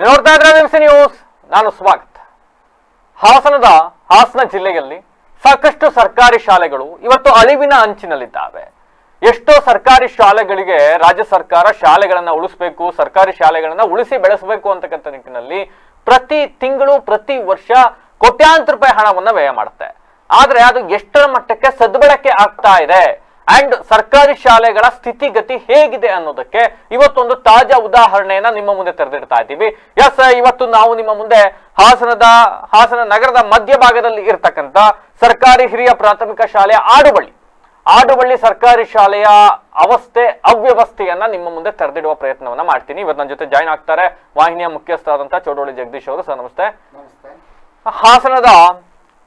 ನೋಡ್ತಾ ಇದ್ರೆ ವಿಮ್ಸಿ ನ್ಯೂಸ್, ನಾನು ಸ್ವಾಗತ್. ಹಾಸನ ಜಿಲ್ಲೆಯಲ್ಲಿ ಸಾಕಷ್ಟು ಸರ್ಕಾರಿ ಶಾಲೆಗಳು ಇವತ್ತು ಅಳಿವಿನ ಅಂಚಿನಲ್ಲಿದ್ದಾವೆ. ಎಷ್ಟೋ ಸರ್ಕಾರಿ ಶಾಲೆಗಳಿಗೆ ರಾಜ್ಯ ಸರ್ಕಾರ ಶಾಲೆಗಳನ್ನ ಉಳಿಸಬೇಕು, ಸರ್ಕಾರಿ ಶಾಲೆಗಳನ್ನ ಉಳಿಸಿ ಬೆಳೆಸಬೇಕು ಅಂತಕ್ಕಂಥ ನಿಟ್ಟಿನಲ್ಲಿ ಪ್ರತಿ ತಿಂಗಳು ಪ್ರತಿ ವರ್ಷ ಕೋಟ್ಯಾಂತರ ರೂಪಾಯಿ ಹಣವನ್ನ ವ್ಯಯ ಮಾಡುತ್ತೆ. ಆದ್ರೆ ಅದು ಎಷ್ಟರ ಮಟ್ಟಕ್ಕೆ ಸದ್ಬಳಕೆ ಆಗ್ತಾ ಇದೆ ಅಂಡ್ ಸರ್ಕಾರಿ ಶಾಲೆಗಳ ಸ್ಥಿತಿಗತಿ ಹೇಗಿದೆ ಅನ್ನೋದಕ್ಕೆ ಇವತ್ತೊಂದು ತಾಜಾ ಉದಾಹರಣೆಯನ್ನ ನಿಮ್ಮ ಮುಂದೆ ತೆರೆದಿಡ್ತಾ ಇದ್ದೀವಿ. ಎಸ್, ಇವತ್ತು ನಾವು ನಿಮ್ಮ ಮುಂದೆ ಹಾಸನ ನಗರದ ಮಧ್ಯಭಾಗದಲ್ಲಿ ಇರತಕ್ಕಂತ ಸರ್ಕಾರಿ ಹಿರಿಯ ಪ್ರಾಥಮಿಕ ಶಾಲೆಯ ಆಡುಬಳ್ಳಿ ಸರ್ಕಾರಿ ಶಾಲೆಯ ಅವ್ಯವಸ್ಥೆಯನ್ನ ನಿಮ್ಮ ಮುಂದೆ ತೆರೆದಿಡುವ ಪ್ರಯತ್ನವನ್ನ ಮಾಡ್ತೀನಿ. ಇವತ್ತು ನನ್ನ ಜೊತೆ ಜಾಯಿನ್ ಆಗ್ತಾರೆ ವಾಹಿನಿಯ ಮುಖ್ಯಸ್ಥರಾದಂತಹ ಚೌಡೋಳಿ ಜಗದೀಶ್ ಅವರು. ಸರ್ ನಮಸ್ತೆ. ಹಾಸನದ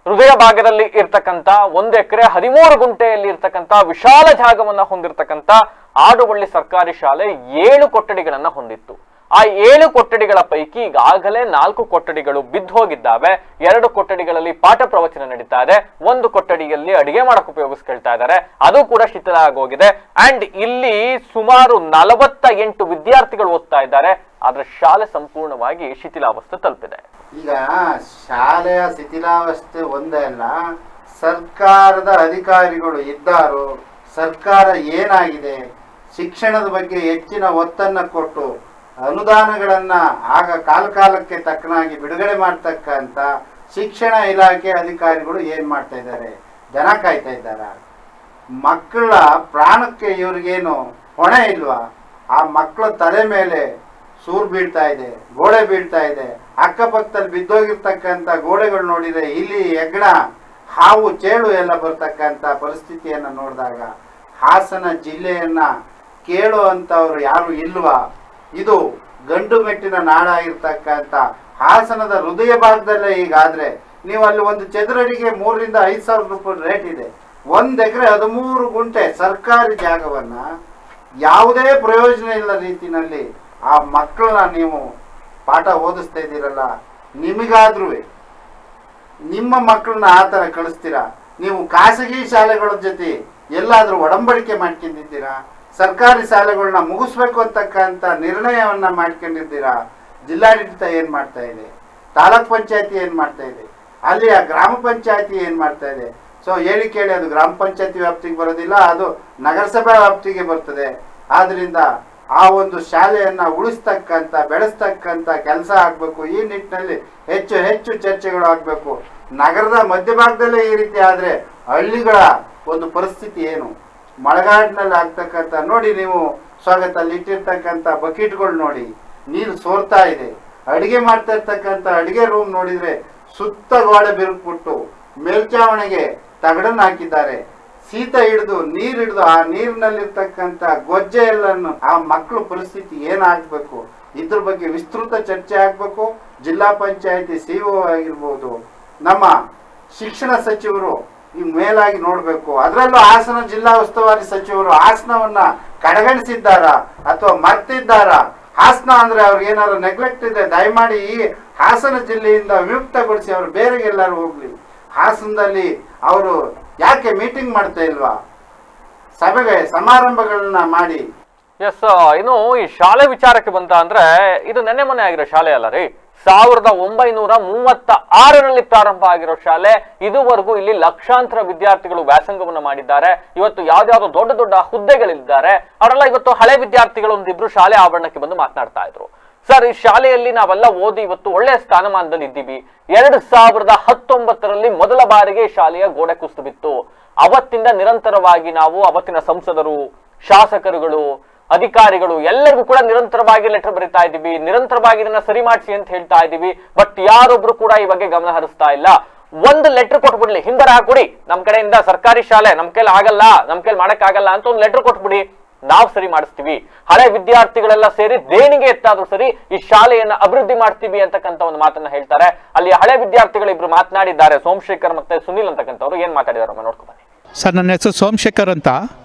ಹೃದಯ ಭಾಗದಲ್ಲಿ ಇರ್ತಕ್ಕಂಥ 1 ಎಕರೆ 13 ಗುಂಟೆಯಲ್ಲಿ ಇರ್ತಕ್ಕಂಥ ವಿಶಾಲ ಜಾಗವನ್ನ ಹೊಂದಿರತಕ್ಕಂಥ ಆಡುಬಳ್ಳಿ ಸರ್ಕಾರಿ ಶಾಲೆ 7 ಕೊಠಡಿಗಳನ್ನ ಹೊಂದಿತ್ತು. ಆ 7 ಕೊಠಡಿಗಳ ಪೈಕಿ ಈಗಾಗಲೇ 4 ಕೊಠಡಿಗಳು ಬಿದ್ದು ಹೋಗಿದ್ದಾವೆ. 2 ಕೊಠಡಿಗಳಲ್ಲಿ ಪಾಠ ಪ್ರವಚನ ನಡೀತಾ ಇದೆ. 1 ಕೊಠಡಿಯಲ್ಲಿ ಅಡಿಗೆ ಮಾಡಕ್ಕೆ ಉಪಯೋಗಿಸ್ಕೊಳ್ತಾ ಇದ್ದಾರೆ, ಅದು ಕೂಡ ಶಿಥಿಲ ಆಗೋಗಿದೆ. ಅಂಡ್ ಇಲ್ಲಿ ಸುಮಾರು 48 ವಿದ್ಯಾರ್ಥಿಗಳು ಓದ್ತಾ ಇದ್ದಾರೆ. ಆದ್ರೆ ಶಾಲೆ ಸಂಪೂರ್ಣವಾಗಿ ಶಿಥಿಲಾವಸ್ಥೆ ತಲುಪಿದೆ. ಈಗ ಶಾಲೆಯ ಶಿಥಿಲಾವಸ್ಥೆ ಒಂದೇ ಅಲ್ಲ, ಸರ್ಕಾರದ ಅಧಿಕಾರಿಗಳು ಇದ್ದಾರೋ, ಸರ್ಕಾರ ಏನಾಗಿದೆ, ಶಿಕ್ಷಣದ ಬಗ್ಗೆ ಹೆಚ್ಚಿನ ಒತ್ತನ್ನು ಕೊಟ್ಟು ಅನುದಾನಗಳನ್ನ ಆಗ ಕಾಲಕ್ಕೆ ತಕ್ಕನಾಗಿ ಬಿಡುಗಡೆ ಮಾಡ್ತಕ್ಕಂಥ ಶಿಕ್ಷಣ ಇಲಾಖೆ ಅಧಿಕಾರಿಗಳು ಏನ್ ಮಾಡ್ತಾ ಇದ್ದಾರೆ? ದನ ಕಾಯ್ತಾ ಇದ್ದಾರ? ಮಕ್ಕಳ ಪ್ರಾಣಕ್ಕೆ ಇವ್ರಿಗೇನು ಹೊಣೆ ಇಲ್ವಾ? ಆ ಮಕ್ಕಳ ತಲೆ ಮೇಲೆ ಸೂರು ಬೀಳ್ತಾ ಇದೆ, ಗೋಡೆ ಬೀಳ್ತಾ ಇದೆ. ಅಕ್ಕಪಕ್ಕದಲ್ಲಿ ಬಿದ್ದೋಗಿರ್ತಕ್ಕಂಥ ಗೋಡೆಗಳು ನೋಡಿದ್ರೆ ಇಲಿ, ಹೆಗ್ಗಣ, ಹಾವು, ಚೇಳು ಎಲ್ಲ ಬರ್ತಕ್ಕಂಥ ಪರಿಸ್ಥಿತಿಯನ್ನ ನೋಡಿದಾಗ ಹಾಸನ ಜಿಲ್ಲೆಯನ್ನ ಕೇಳುವಂತವ್ರು ಯಾರು ಇಲ್ವಾ? ಇದು ಗಂಡು ಮೆಟ್ಟಿನ ನಾಡಾಗಿರ್ತಕ್ಕಂಥ ಹಾಸನದ ಹೃದಯ ಭಾಗದಲ್ಲೇ ಹೀಗಾದ್ರೆ ನೀವು ಅಲ್ಲಿ ಒಂದು ಚದುರಡಿಗೆ 3,000 ರಿಂದ 5,000 ರೂಪಾಯಿ ರೇಟ್ ಇದೆ. 1 ಎಕರೆ 13 ಗುಂಟೆ ಸರ್ಕಾರಿ ಜಾಗವನ್ನ ಯಾವುದೇ ಪ್ರಯೋಜನ ಇಲ್ಲ ರೀತಿನಲ್ಲಿ ಆ ಮಕ್ಕಳನ್ನ ನೀವು ಪಾಠ ಓದಿಸ್ತಾ ಇದ್ದೀರಲ್ಲ. ನಿಮಗಾದ್ರೂ ನಿಮ್ಮ ಮಕ್ಕಳನ್ನ ಆ ಥರ ಕಳಿಸ್ತೀರಾ? ನೀವು ಖಾಸಗಿ ಶಾಲೆಗಳ ಜೊತೆ ಎಲ್ಲಾದ್ರೂ ಒಡಂಬಡಿಕೆ ಮಾಡ್ಕೊಂಡಿದ್ದೀರಾ? ಸರ್ಕಾರಿ ಶಾಲೆಗಳನ್ನ ಮುಗಿಸ್ಬೇಕು ಅಂತಕ್ಕಂಥ ನಿರ್ಣಯವನ್ನ ಮಾಡ್ಕೊಂಡಿದ್ದೀರಾ? ಜಿಲ್ಲಾಡಳಿತ ಏನ್ ಮಾಡ್ತಾ ಇದೆ? ತಾಲೂಕ್ ಪಂಚಾಯತಿ ಏನ್ ಮಾಡ್ತಾ ಇದೆ? ಅಲ್ಲಿಯ ಗ್ರಾಮ ಪಂಚಾಯತಿ ಏನ್ ಮಾಡ್ತಾ ಇದೆ? ಸೊ ಹೇಳಿ ಕೇಳಿ ಅದು ಗ್ರಾಮ ಪಂಚಾಯತಿ ವ್ಯಾಪ್ತಿಗೆ ಬರೋದಿಲ್ಲ, ಅದು ನಗರಸಭೆ ವ್ಯಾಪ್ತಿಗೆ ಬರ್ತದೆ. ಆದ್ರಿಂದ ಆ ಒಂದು ಶಾಲೆಯನ್ನ ಉಳಿಸ್ತಕ್ಕಂಥ ಬೆಳೆಸ್ತಕ್ಕಂಥ ಕೆಲಸ ಆಗ್ಬೇಕು. ಈ ನಿಟ್ಟಿನಲ್ಲಿ ಹೆಚ್ಚು ಚರ್ಚೆಗಳು ಆಗ್ಬೇಕು. ನಗರದ ಮಧ್ಯಭಾಗದಲ್ಲೇ ಈ ರೀತಿ ಆದ್ರೆ ಹಳ್ಳಿಗಳ ಒಂದು ಪರಿಸ್ಥಿತಿ ಏನು? ಮಳೆಗಾಡಿನಲ್ಲಿ ಆಗ್ತಕ್ಕಂಥ ನೋಡಿ, ನೀವು ಸ್ವಾಗತಲ್ಲಿ ಇಟ್ಟಿರ್ತಕ್ಕಂಥ ಬಕೆಟ್ಗಳು ನೋಡಿ, ನೀರು ಸೋರ್ತಾ ಇದೆ. ಅಡಿಗೆ ಮಾಡ್ತಾ ಇರ್ತಕ್ಕಂಥ ಅಡಿಗೆ ರೂಮ್ ನೋಡಿದ್ರೆ ಸುತ್ತ ಗೋಡೆ ಬಿರುಕ್ಬಿಟ್ಟು ಮೇಲ್ಚಾವಣೆಗೆ ತಗಡನ್ನು ಹಾಕಿದ್ದಾರೆ. ಶೀತ ಹಿಡಿದು ನೀರು ಹಿಡಿದು ಆ ನೀರಿನಲ್ಲಿರ್ತಕ್ಕಂಥ ಗೊಜ್ಜೆ ಎಲ್ಲನ್ನು ಆ ಮಕ್ಕಳ ಪರಿಸ್ಥಿತಿ ಏನಾಗಬೇಕು, ಇದ್ರ ಬಗ್ಗೆ ವಿಸ್ತೃತ ಚರ್ಚೆ ಆಗ್ಬೇಕು. ಜಿಲ್ಲಾ ಪಂಚಾಯತಿ ಸಿಇಒ ಆಗಿರ್ಬೋದು, ನಮ್ಮ ಶಿಕ್ಷಣ ಸಚಿವರು ಈ ಮೇಲಾಗಿ ನೋಡ್ಬೇಕು. ಅದರಲ್ಲೂ ಹಾಸನ ಜಿಲ್ಲಾ ಉಸ್ತುವಾರಿ ಸಚಿವರು ಹಾಸನವನ್ನ ಕಡೆಗಣಿಸಿದ್ದಾರ ಅಥವಾ ಮರ್ತಿದ್ದಾರ? ಹಾಸನ ಅಂದ್ರೆ ಅವ್ರಿಗೆ ಏನಾದ್ರು ನೆಗ್ಲೆಕ್ಟ್ ಇದೆ, ದಯಮಾಡಿ ಈ ಹಾಸನ ಜಿಲ್ಲೆಯಿಂದ ವಿಮುಕ್ತಗೊಳಿಸಿ ಅವರು ಬೇರೆಗೆಲ್ಲರೂ ಹೋಗ್ಲಿ. ಹಾಸನದಲ್ಲಿ ಅವರು ಯಾಕೆ ಮೀಟಿಂಗ್ ಮಾಡ್ತಾ ಇಲ್ವಾ? ಸಭೆಗೆ ಸಮಾರಂಭಗಳನ್ನ ಮಾಡಿ. ಎಸ್, ಇನ್ನು ಈ ಶಾಲೆ ವಿಚಾರಕ್ಕೆ ಬಂತ ಅಂದ್ರೆ ಇದು ನೆನ್ನೆ ಮೊನ್ನೆ ಆಗಿರೋ ಶಾಲೆ ಅಲ್ಲ ರೀ. 1936ರಲ್ಲಿ ಪ್ರಾರಂಭ ಆಗಿರೋ ಶಾಲೆ. ಇದುವರೆಗೂ ಇಲ್ಲಿ ಲಕ್ಷಾಂತರ ವಿದ್ಯಾರ್ಥಿಗಳು ವ್ಯಾಸಂಗವನ್ನು ಮಾಡಿದ್ದಾರೆ. ಇವತ್ತು ಯಾವ್ದಾವ್ದು ದೊಡ್ಡ ಹುದ್ದೆಗಳಿದ್ದಾರೆ. ಅವರೆಲ್ಲ ಇವತ್ತು ಹಳೆ ವಿದ್ಯಾರ್ಥಿಗಳು ಒಂದಿಬ್ರು ಶಾಲೆ ಆವರಣಕ್ಕೆ ಬಂದು ಮಾತನಾಡ್ತಾ ಇದ್ರು. ಸರ್, ಈ ಶಾಲೆಯಲ್ಲಿ ನಾವೆಲ್ಲ ಓದಿ ಇವತ್ತು ಒಳ್ಳೆಯ ಸ್ಥಾನಮಾನದಲ್ಲಿ ಇದ್ದೀವಿ. 2019ರಲ್ಲಿ ಮೊದಲ ಬಾರಿಗೆ ಈ ಶಾಲೆಯ ಗೋಡೆ ಕುಸಿದು ಬಿತ್ತು. ಅವತ್ತಿಂದ ನಿರಂತರವಾಗಿ ನಾವು ಅವತ್ತಿನ ಸಂಸದರು, ಶಾಸಕರುಗಳು, ಅಧಿಕಾರಿಗಳು ಎಲ್ಲರಿಗೂ ಕೂಡ ನಿರಂತರವಾಗಿ ಲೆಟರ್ ಬರೀತಾ ಇದ್ದೀವಿ, ನಿರಂತರವಾಗಿ ಇದನ್ನ ಸರಿ ಮಾಡಿಸಿ ಅಂತ ಹೇಳ್ತಾ ಇದ್ದೀವಿ. ಬಟ್ ಯಾರೊಬ್ರು ಕೂಡ ಈ ಬಗ್ಗೆ ಗಮನ ಹರಿಸ್ತಾ ಇಲ್ಲ. ಒಂದು ಲೆಟರ್ ಕೊಟ್ಬಿಡ್ಲಿ, ಹಿಂಬರ ಹಾಕೊಡಿ, ನಮ್ ಕಡೆಯಿಂದ ಸರ್ಕಾರಿ ಶಾಲೆ ನಮ್ ಕೈಲಿ ಆಗಲ್ಲ, ನಮ್ ಕೈಲಿ ಮಾಡಕ್ಕಾಗಲ್ಲ ಅಂತ ಒಂದು ಲೆಟರ್ ಕೊಟ್ಬಿಡಿ, ನಾವು ಸರಿ ಮಾಡಿಸ್ತೀವಿ. ಹಳೆ ವಿದ್ಯಾರ್ಥಿಗಳೆಲ್ಲ ಸೇರಿ ದೇಣಿಗೆ ಎತ್ತಾದ್ರೂ ಸರಿ ಈ ಶಾಲೆಯನ್ನ ಅಭಿವೃದ್ಧಿ ಮಾಡ್ತೀವಿ ಅಂತಕ್ಕಂಥ ಒಂದು ಮಾತನ್ನ ಹೇಳ್ತಾರೆ. ಅಲ್ಲಿ ಹಳೆ ವಿದ್ಯಾರ್ಥಿಗಳು ಇಬ್ರು ಮಾತನಾಡಿದ್ದಾರೆ, ಸೋಮಶೇಖರ್ ಮತ್ತೆ ಸುನಿಲ್ ಅಂತಕ್ಕಂಥವ್ರು. ಏನ್ ಮಾತಾಡಿದಾರೆ ನೋಡ್ಕೊಂಡು ಬನ್ನಿ. ಸರ್, ನನ್ನ ಹೆಸರು ಸೋಮಶೇಖರ್ ಅಂತ,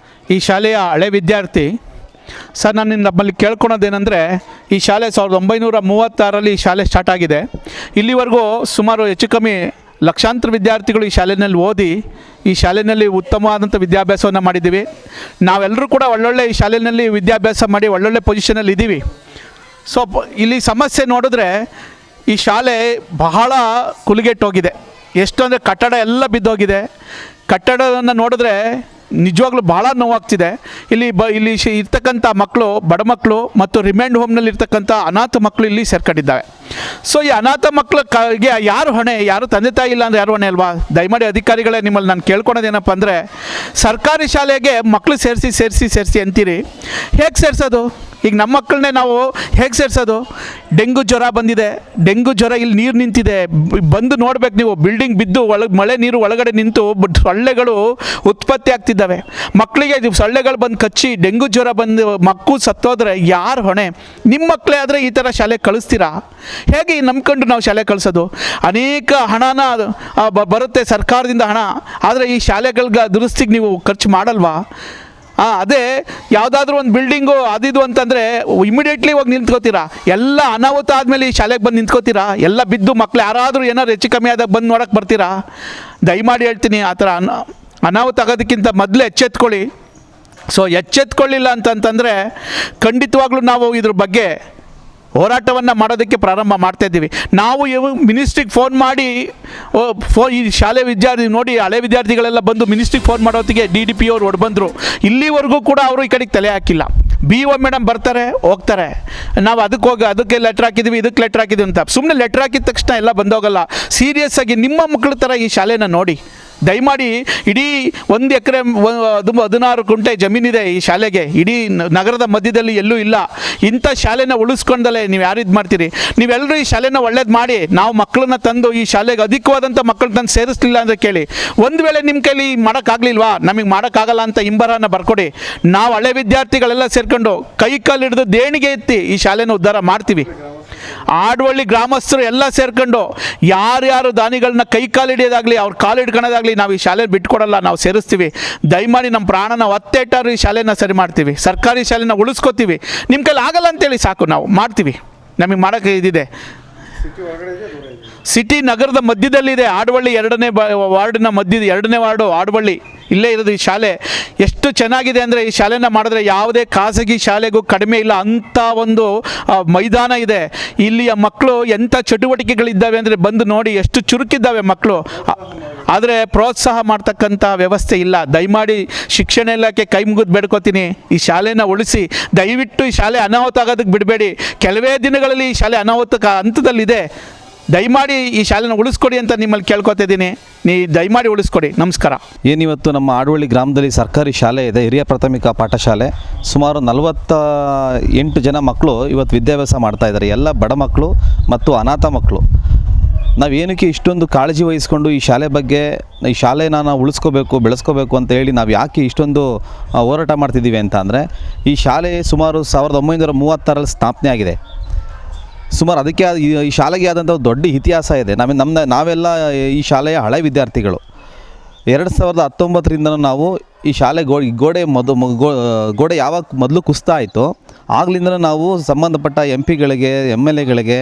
ಈ ಶಾಲೆಯ ಹಳೆ ವಿದ್ಯಾರ್ಥಿ. ಸರ್, ನಾನು ನಮ್ಮಲ್ಲಿ ಕೇಳ್ಕೊಳೋದೇನೆಂದರೆ, ಈ ಶಾಲೆ 1936ರಲ್ಲಿ ಈ ಶಾಲೆ ಸ್ಟಾರ್ಟ್ ಆಗಿದೆ. ಇಲ್ಲಿವರೆಗೂ ಸುಮಾರು ಹೆಚ್ಚು ಕಮ್ಮಿ ಲಕ್ಷಾಂತರ ವಿದ್ಯಾರ್ಥಿಗಳು ಈ ಶಾಲೆಯಲ್ಲಿ ಓದಿ ಈ ಶಾಲೆಯಲ್ಲಿ ಉತ್ತಮವಾದಂಥ ವಿದ್ಯಾಭ್ಯಾಸವನ್ನು ಮಾಡಿದ್ದೀವಿ. ನಾವೆಲ್ಲರೂ ಕೂಡ ಒಳ್ಳೊಳ್ಳೆ ಈ ಶಾಲೆಯಲ್ಲಿ ವಿದ್ಯಾಭ್ಯಾಸ ಮಾಡಿ ಒಳ್ಳೊಳ್ಳೆ ಪೊಸಿಷನಲ್ಲಿ ಇದ್ದೀವಿ. ಸೊ ಇಲ್ಲಿ ಸಮಸ್ಯೆ ನೋಡಿದ್ರೆ ಈ ಶಾಲೆ ಬಹಳ ಕುಲುಗೆಟ್ಟೋಗಿದೆ. ಎಷ್ಟು ಅಂದರೆ ಕಟ್ಟಡ ಎಲ್ಲ ಬಿದ್ದೋಗಿದೆ. ಕಟ್ಟಡವನ್ನು ನೋಡಿದ್ರೆ ನಿಜವಾಗ್ಲೂ ಭಾಳ ನೋವಾಗ್ತಿದೆ. ಇಲ್ಲಿ ಇರ್ತಕ್ಕಂಥ ಮಕ್ಕಳು, ಬಡ ಮಕ್ಕಳು ಮತ್ತು ರಿಮೈಂಡ್ ಹೋಮ್ನಲ್ಲಿ ಇರ್ತಕ್ಕಂಥ ಅನಾಥ ಮಕ್ಕಳು ಇಲ್ಲಿ ಸೇರ್ಕೊಂಡಿದ್ದಾವೆ. ಸೊ ಈ ಅನಾಥ ಮಕ್ಕಳಿಗೆ ಯಾರು ಹೊಣೆ? ಯಾರು ತಂದೆ ತಾಯಿ ಇಲ್ಲ ಅಂದರೆ ಯಾರು ಹೊಣೆ ಅಲ್ವಾ? ದಯಮಾಡಿ ಅಧಿಕಾರಿಗಳೇ, ನಿಮ್ಮಲ್ಲಿ ನಾನು ಕೇಳ್ಕೊಳೋದೇನಪ್ಪ ಅಂದರೆ, ಸರ್ಕಾರಿ ಶಾಲೆಗೆ ಮಕ್ಕಳು ಸೇರಿಸಿ ಅಂತೀರಿ. ಹೇಗೆ ಸೇರಿಸೋದು? ಈಗ ನಮ್ಮ ಮಕ್ಕಳನ್ನೇ ನಾವು ಹೇಗೆ ಸೇರಿಸೋದು? ಡೆಂಗು ಜ್ವರ ಬಂದಿದೆ. ಡೆಂಗು ಜ್ವರ ಇಲ್ಲಿ ನೀರು ನಿಂತಿದೆ. ಬಂದು ನೋಡ್ಬೇಕು ನೀವು, ಬಿಲ್ಡಿಂಗ್ ಬಿದ್ದು ಮಳೆ ನೀರು ಒಳಗಡೆ ನಿಂತು ಸೊಳ್ಳೆಗಳು ಉತ್ಪತ್ತಿ ಆಗ್ತಿದ್ದಾವೆ. ಮಕ್ಕಳಿಗೆ ಸೊಳ್ಳೆಗಳು ಬಂದು ಕಚ್ಚಿ ಡೆಂಗು ಜ್ವರ ಬಂದು ಮಕ್ಕಳು ಸತ್ತೋದ್ರೆ ಯಾರು ಹೊಣೆ? ನಿಮ್ಮ ಮಕ್ಕಳೇ ಆದರೆ ಈ ಥರ ಶಾಲೆಗೆ ಕಳಿಸ್ತೀರಾ? ಹೇಗೆ ನಂಬ್ಕೊಂಡು ನಾವು ಶಾಲೆ ಕಳಿಸೋದು? ಅನೇಕ ಹಣನ ಬರುತ್ತೆ ಸರ್ಕಾರದಿಂದ ಹಣ, ಆದರೆ ಈ ಶಾಲೆಗಳಿಗೆ ದುರಸ್ತಿಗೆ ನೀವು ಖರ್ಚು ಮಾಡಲ್ವಾ? ಅದೇ ಯಾವುದಾದ್ರೂ ಒಂದು ಬಿಲ್ಡಿಂಗು ಅದಿದು ಅಂತಂದರೆ ಇಮಿಡಿಯೇಟ್ಲಿ ಹೋಗಿ ನಿಂತ್ಕೋತೀರಾ? ಎಲ್ಲ ಅನಾಹುತ ಆದಮೇಲೆ ಈ ಶಾಲೆಗೆ ಬಂದು ನಿಂತ್ಕೋತೀರಾ? ಎಲ್ಲ ಬಿದ್ದು ಮಕ್ಕಳು ಯಾರಾದರೂ ಏನಾದ್ರು ಹೆಚ್ಚು ಕಮ್ಮಿ ಆದಾಗ ಬಂದು ನೋಡೋಕ್ಕೆ ಬರ್ತೀರಾ? ದಯಮಾಡಿ ಹೇಳ್ತೀನಿ, ಆ ಥರ ಅನಾಹುತ ಆಗೋದಕ್ಕಿಂತ ಮೊದಲು ಎಚ್ಚೆತ್ಕೊಳ್ಳಿ. ಸೊ ಎಚ್ಚೆತ್ಕೊಳ್ಳಿಲ್ಲ ಅಂತಂತಂದರೆ ಖಂಡಿತವಾಗ್ಲೂ ನಾವು ಇದ್ರ ಬಗ್ಗೆ ಹೋರಾಟವನ್ನು ಮಾಡೋದಕ್ಕೆ ಪ್ರಾರಂಭ ಮಾಡ್ತಾಯಿದ್ದೀವಿ. ನಾವು ಮಿನಿಸ್ಟ್ರಿಗೆ ಫೋನ್ ಮಾಡಿ ಈ ಶಾಲೆ ವಿದ್ಯಾರ್ಥಿ ನೋಡಿ, ಹಳೆ ವಿದ್ಯಾರ್ಥಿಗಳೆಲ್ಲ ಬಂದು ಮಿನಿಸ್ಟ್ರಿಗೆ ಫೋನ್ ಮಾಡೋತ್ತಿಗೆ DDP ಅವ್ರು ಹೊಡ್ಬಂದರು. ಇಲ್ಲಿವರೆಗೂ ಕೂಡ ಅವರು ಈ ಕಡೆಗೆ ತಲೆ ಹಾಕಿಲ್ಲ. BO ಮೇಡಮ್ ಬರ್ತಾರೆ, ಹೋಗ್ತಾರೆ. ನಾವು ಅದಕ್ಕೆ ಲೆಟ್ರ್ ಹಾಕಿದ್ವಿ, ಇದಕ್ಕೆ ಲೆಟ್ರ್ ಹಾಕಿದ್ವಿ ಅಂತ ಸುಮ್ಮನೆ ಲೆಟ್ರ್ ಹಾಕಿದ ತಕ್ಷಣ ಎಲ್ಲ ಬಂದೋಗಲ್ಲ. ಸೀರಿಯಸ್ ಆಗಿ ನಿಮ್ಮ ಮಕ್ಕಳ ಥರ ಈ ಶಾಲೆನ ನೋಡಿ. ದಯಮಾಡಿ ಇಡೀ 1 ಎಕರೆ 16 ಗುಂಟೆ ಜಮೀನಿದೆ ಈ ಶಾಲೆಗೆ. ಇಡೀ ನಗರದ ಮಧ್ಯದಲ್ಲಿ ಎಲ್ಲೂ ಇಲ್ಲ. ಇಂಥ ಶಾಲೆನ ಉಳಿಸ್ಕೊಂಡಲೇ ನೀವು ಯಾರು ಇದು ಮಾಡ್ತೀರಿ? ನೀವೆಲ್ಲರೂ ಈ ಶಾಲೆನ ಒಳ್ಳೇದು ಮಾಡಿ, ನಾವು ಮಕ್ಕಳನ್ನ ತಂದು ಈ ಶಾಲೆಗೆ ಅಧಿಕವಾದಂಥ ಮಕ್ಕಳನ್ನ ತಂದು ಸೇರಿಸಲಿಲ್ಲ ಅಂದರೆ ಕೇಳಿ. ಒಂದು ವೇಳೆ ನಿಮ್ಮ ಕೈಲಿ ಮಾಡೋಕ್ಕಾಗಲಿಲ್ವಾ, ನಮಗೆ ಮಾಡೋಕ್ಕಾಗಲ್ಲ ಅಂತ ಇಂಬರನ ಬರ್ಕೊಡಿ. ನಾವು ಹಳೆ ವಿದ್ಯಾರ್ಥಿಗಳೆಲ್ಲ ಸೇರ್ಕೊಂಡು ಕೈ ಕಾಲು ಹಿಡಿದು ದೇಣಿಗೆ ಎತ್ತಿ ಈ ಶಾಲೆನ ಉದ್ಧಾರ ಮಾಡ್ತೀವಿ. ಆಡವಳ್ಳಿ ಗ್ರಾಮಸ್ಥರು ಎಲ್ಲ ಸೇರ್ಕೊಂಡು ಯಾರ್ಯಾರು ದಾನಿಗಳನ್ನ ಕೈ ಕಾಲು ಹಿಡಿಯೋದಾಗಲಿ, ಅವ್ರ ಕಾಲು ಹಿಡ್ಕೊಳ್ಳೋದಾಗಲಿ ನಾವು ಈ ಶಾಲೆ ಬಿಟ್ಕೊಡಲ್ಲ, ನಾವು ಸೇರಿಸ್ತೀವಿ. ದಯಮಾಡಿ ನಮ್ಮ ಪ್ರಾಣನ ಒತ್ತೆಟ್ಟಾರು ಈ ಶಾಲೆನ ಸರಿ ಮಾಡ್ತೀವಿ, ಸರ್ಕಾರಿ ಶಾಲೆನ ಉಳಿಸ್ಕೋತೀವಿ. ನಿಮ್ಮ ಕೈಲಿ ಆಗಲ್ಲ ಅಂತೇಳಿ ಸಾಕು, ನಾವು ಮಾಡ್ತೀವಿ. ನಮಗೆ ಮಾಡೋಕ್ಕೆ ಇದಿದೆ. ಸಿಟಿ ನಗರದ ಮಧ್ಯದಲ್ಲಿದೆ. ಆಡವಳ್ಳಿ 2ನೇ ವಾರ್ಡಿನ ಮಧ್ಯದ 2ನೇ ವಾರ್ಡು ಆಡವಳ್ಳಿ, ಇಲ್ಲೇ ಇರೋದು ಈ ಶಾಲೆ. ಎಷ್ಟು ಚೆನ್ನಾಗಿದೆ ಅಂದರೆ ಈ ಶಾಲೆನ ಮಾಡಿದ್ರೆ ಯಾವುದೇ ಖಾಸಗಿ ಶಾಲೆಗೂ ಕಡಿಮೆ ಇಲ್ಲ ಅಂಥ ಒಂದು ಮೈದಾನ ಇದೆ. ಇಲ್ಲಿಯ ಮಕ್ಕಳು ಎಂಥ ಚಟುವಟಿಕೆಗಳಿದ್ದಾವೆ ಅಂದರೆ ಬಂದು ನೋಡಿ, ಎಷ್ಟು ಚುರುಕಿದ್ದಾವೆ ಮಕ್ಕಳು. ಆದರೆ ಪ್ರೋತ್ಸಾಹ ಮಾಡ್ತಕ್ಕಂಥ ವ್ಯವಸ್ಥೆ ಇಲ್ಲ. ದಯಮಾಡಿ ಶಿಕ್ಷಣ ಇಲಾಖೆ ಕೈ ಮುಗಿದು ಬೇಡ್ಕೋತೀನಿ, ಈ ಶಾಲೆನ ಉಳಿಸಿ. ದಯವಿಟ್ಟು ಈ ಶಾಲೆ ಅನಾಹುತ ಆಗೋದಕ್ಕೆ ಬಿಡಬೇಡಿ. ಕೆಲವೇ ದಿನಗಳಲ್ಲಿ ಈ ಶಾಲೆ ಅನಾಹುತ ಹಂತದಲ್ಲಿದೆ. ದಯಮಾಡಿ ಈ ಶಾಲೆನ ಉಳಿಸ್ಕೊಡಿ ಅಂತ ನಿಮ್ಮಲ್ಲಿ ಕೇಳ್ಕೊತಿದ್ದೀನಿ. ದಯಮಾಡಿ ಉಳಿಸ್ಕೊಡಿ. ನಮಸ್ಕಾರ. ಏನಿವತ್ತು ನಮ್ಮ ಆಡವಳ್ಳಿ ಗ್ರಾಮದಲ್ಲಿ ಸರ್ಕಾರಿ ಶಾಲೆ ಇದೆ, ಹಿರಿಯ ಪ್ರಾಥಮಿಕ ಪಾಠಶಾಲೆ. ಸುಮಾರು 48 ಜನ ಮಕ್ಕಳು ಇವತ್ತು ವಿದ್ಯಾಭ್ಯಾಸ ಮಾಡ್ತಾ ಇದ್ದಾರೆ. ಎಲ್ಲ ಬಡ ಮಕ್ಕಳು ಮತ್ತು ಅನಾಥ ಮಕ್ಕಳು. ನಾವೇನಕ್ಕೆ ಇಷ್ಟೊಂದು ಕಾಳಜಿ ವಹಿಸ್ಕೊಂಡು ಈ ಶಾಲೆ ಬಗ್ಗೆ, ಈ ಶಾಲೆನ ನಾವು ಉಳಿಸ್ಕೋಬೇಕು, ಬೆಳೆಸ್ಕೋಬೇಕು ಅಂತ ಹೇಳಿ ನಾವು ಯಾಕೆ ಇಷ್ಟೊಂದು ಹೋರಾಟ ಮಾಡ್ತಿದ್ದೀವಿ ಅಂತ ಅಂದರೆ, ಈ ಶಾಲೆ ಸುಮಾರು 1936ರಲ್ಲಿ ಸ್ಥಾಪನೆ ಆಗಿದೆ. ಸುಮಾರು ಅದಕ್ಕೆ ಈ ಶಾಲೆಗೆ ಆದಂಥ ದೊಡ್ಡ ಇತಿಹಾಸ ಇದೆ. ನಾವೆಲ್ಲ ಈ ಶಾಲೆಯ ಹಳೆ ವಿದ್ಯಾರ್ಥಿಗಳು. 2019ರಿಂದ ನಾವು ಈ ಶಾಲೆ ಗೋಡೆ ಯಾವಾಗ ಮೊದಲು ಕುಸ್ತಾ ಆಯಿತು ಆಗ್ಲಿಂದ ನಾವು ಸಂಬಂಧಪಟ್ಟ MP ಗಳಿಗೆ MLAಗಳಿಗೆ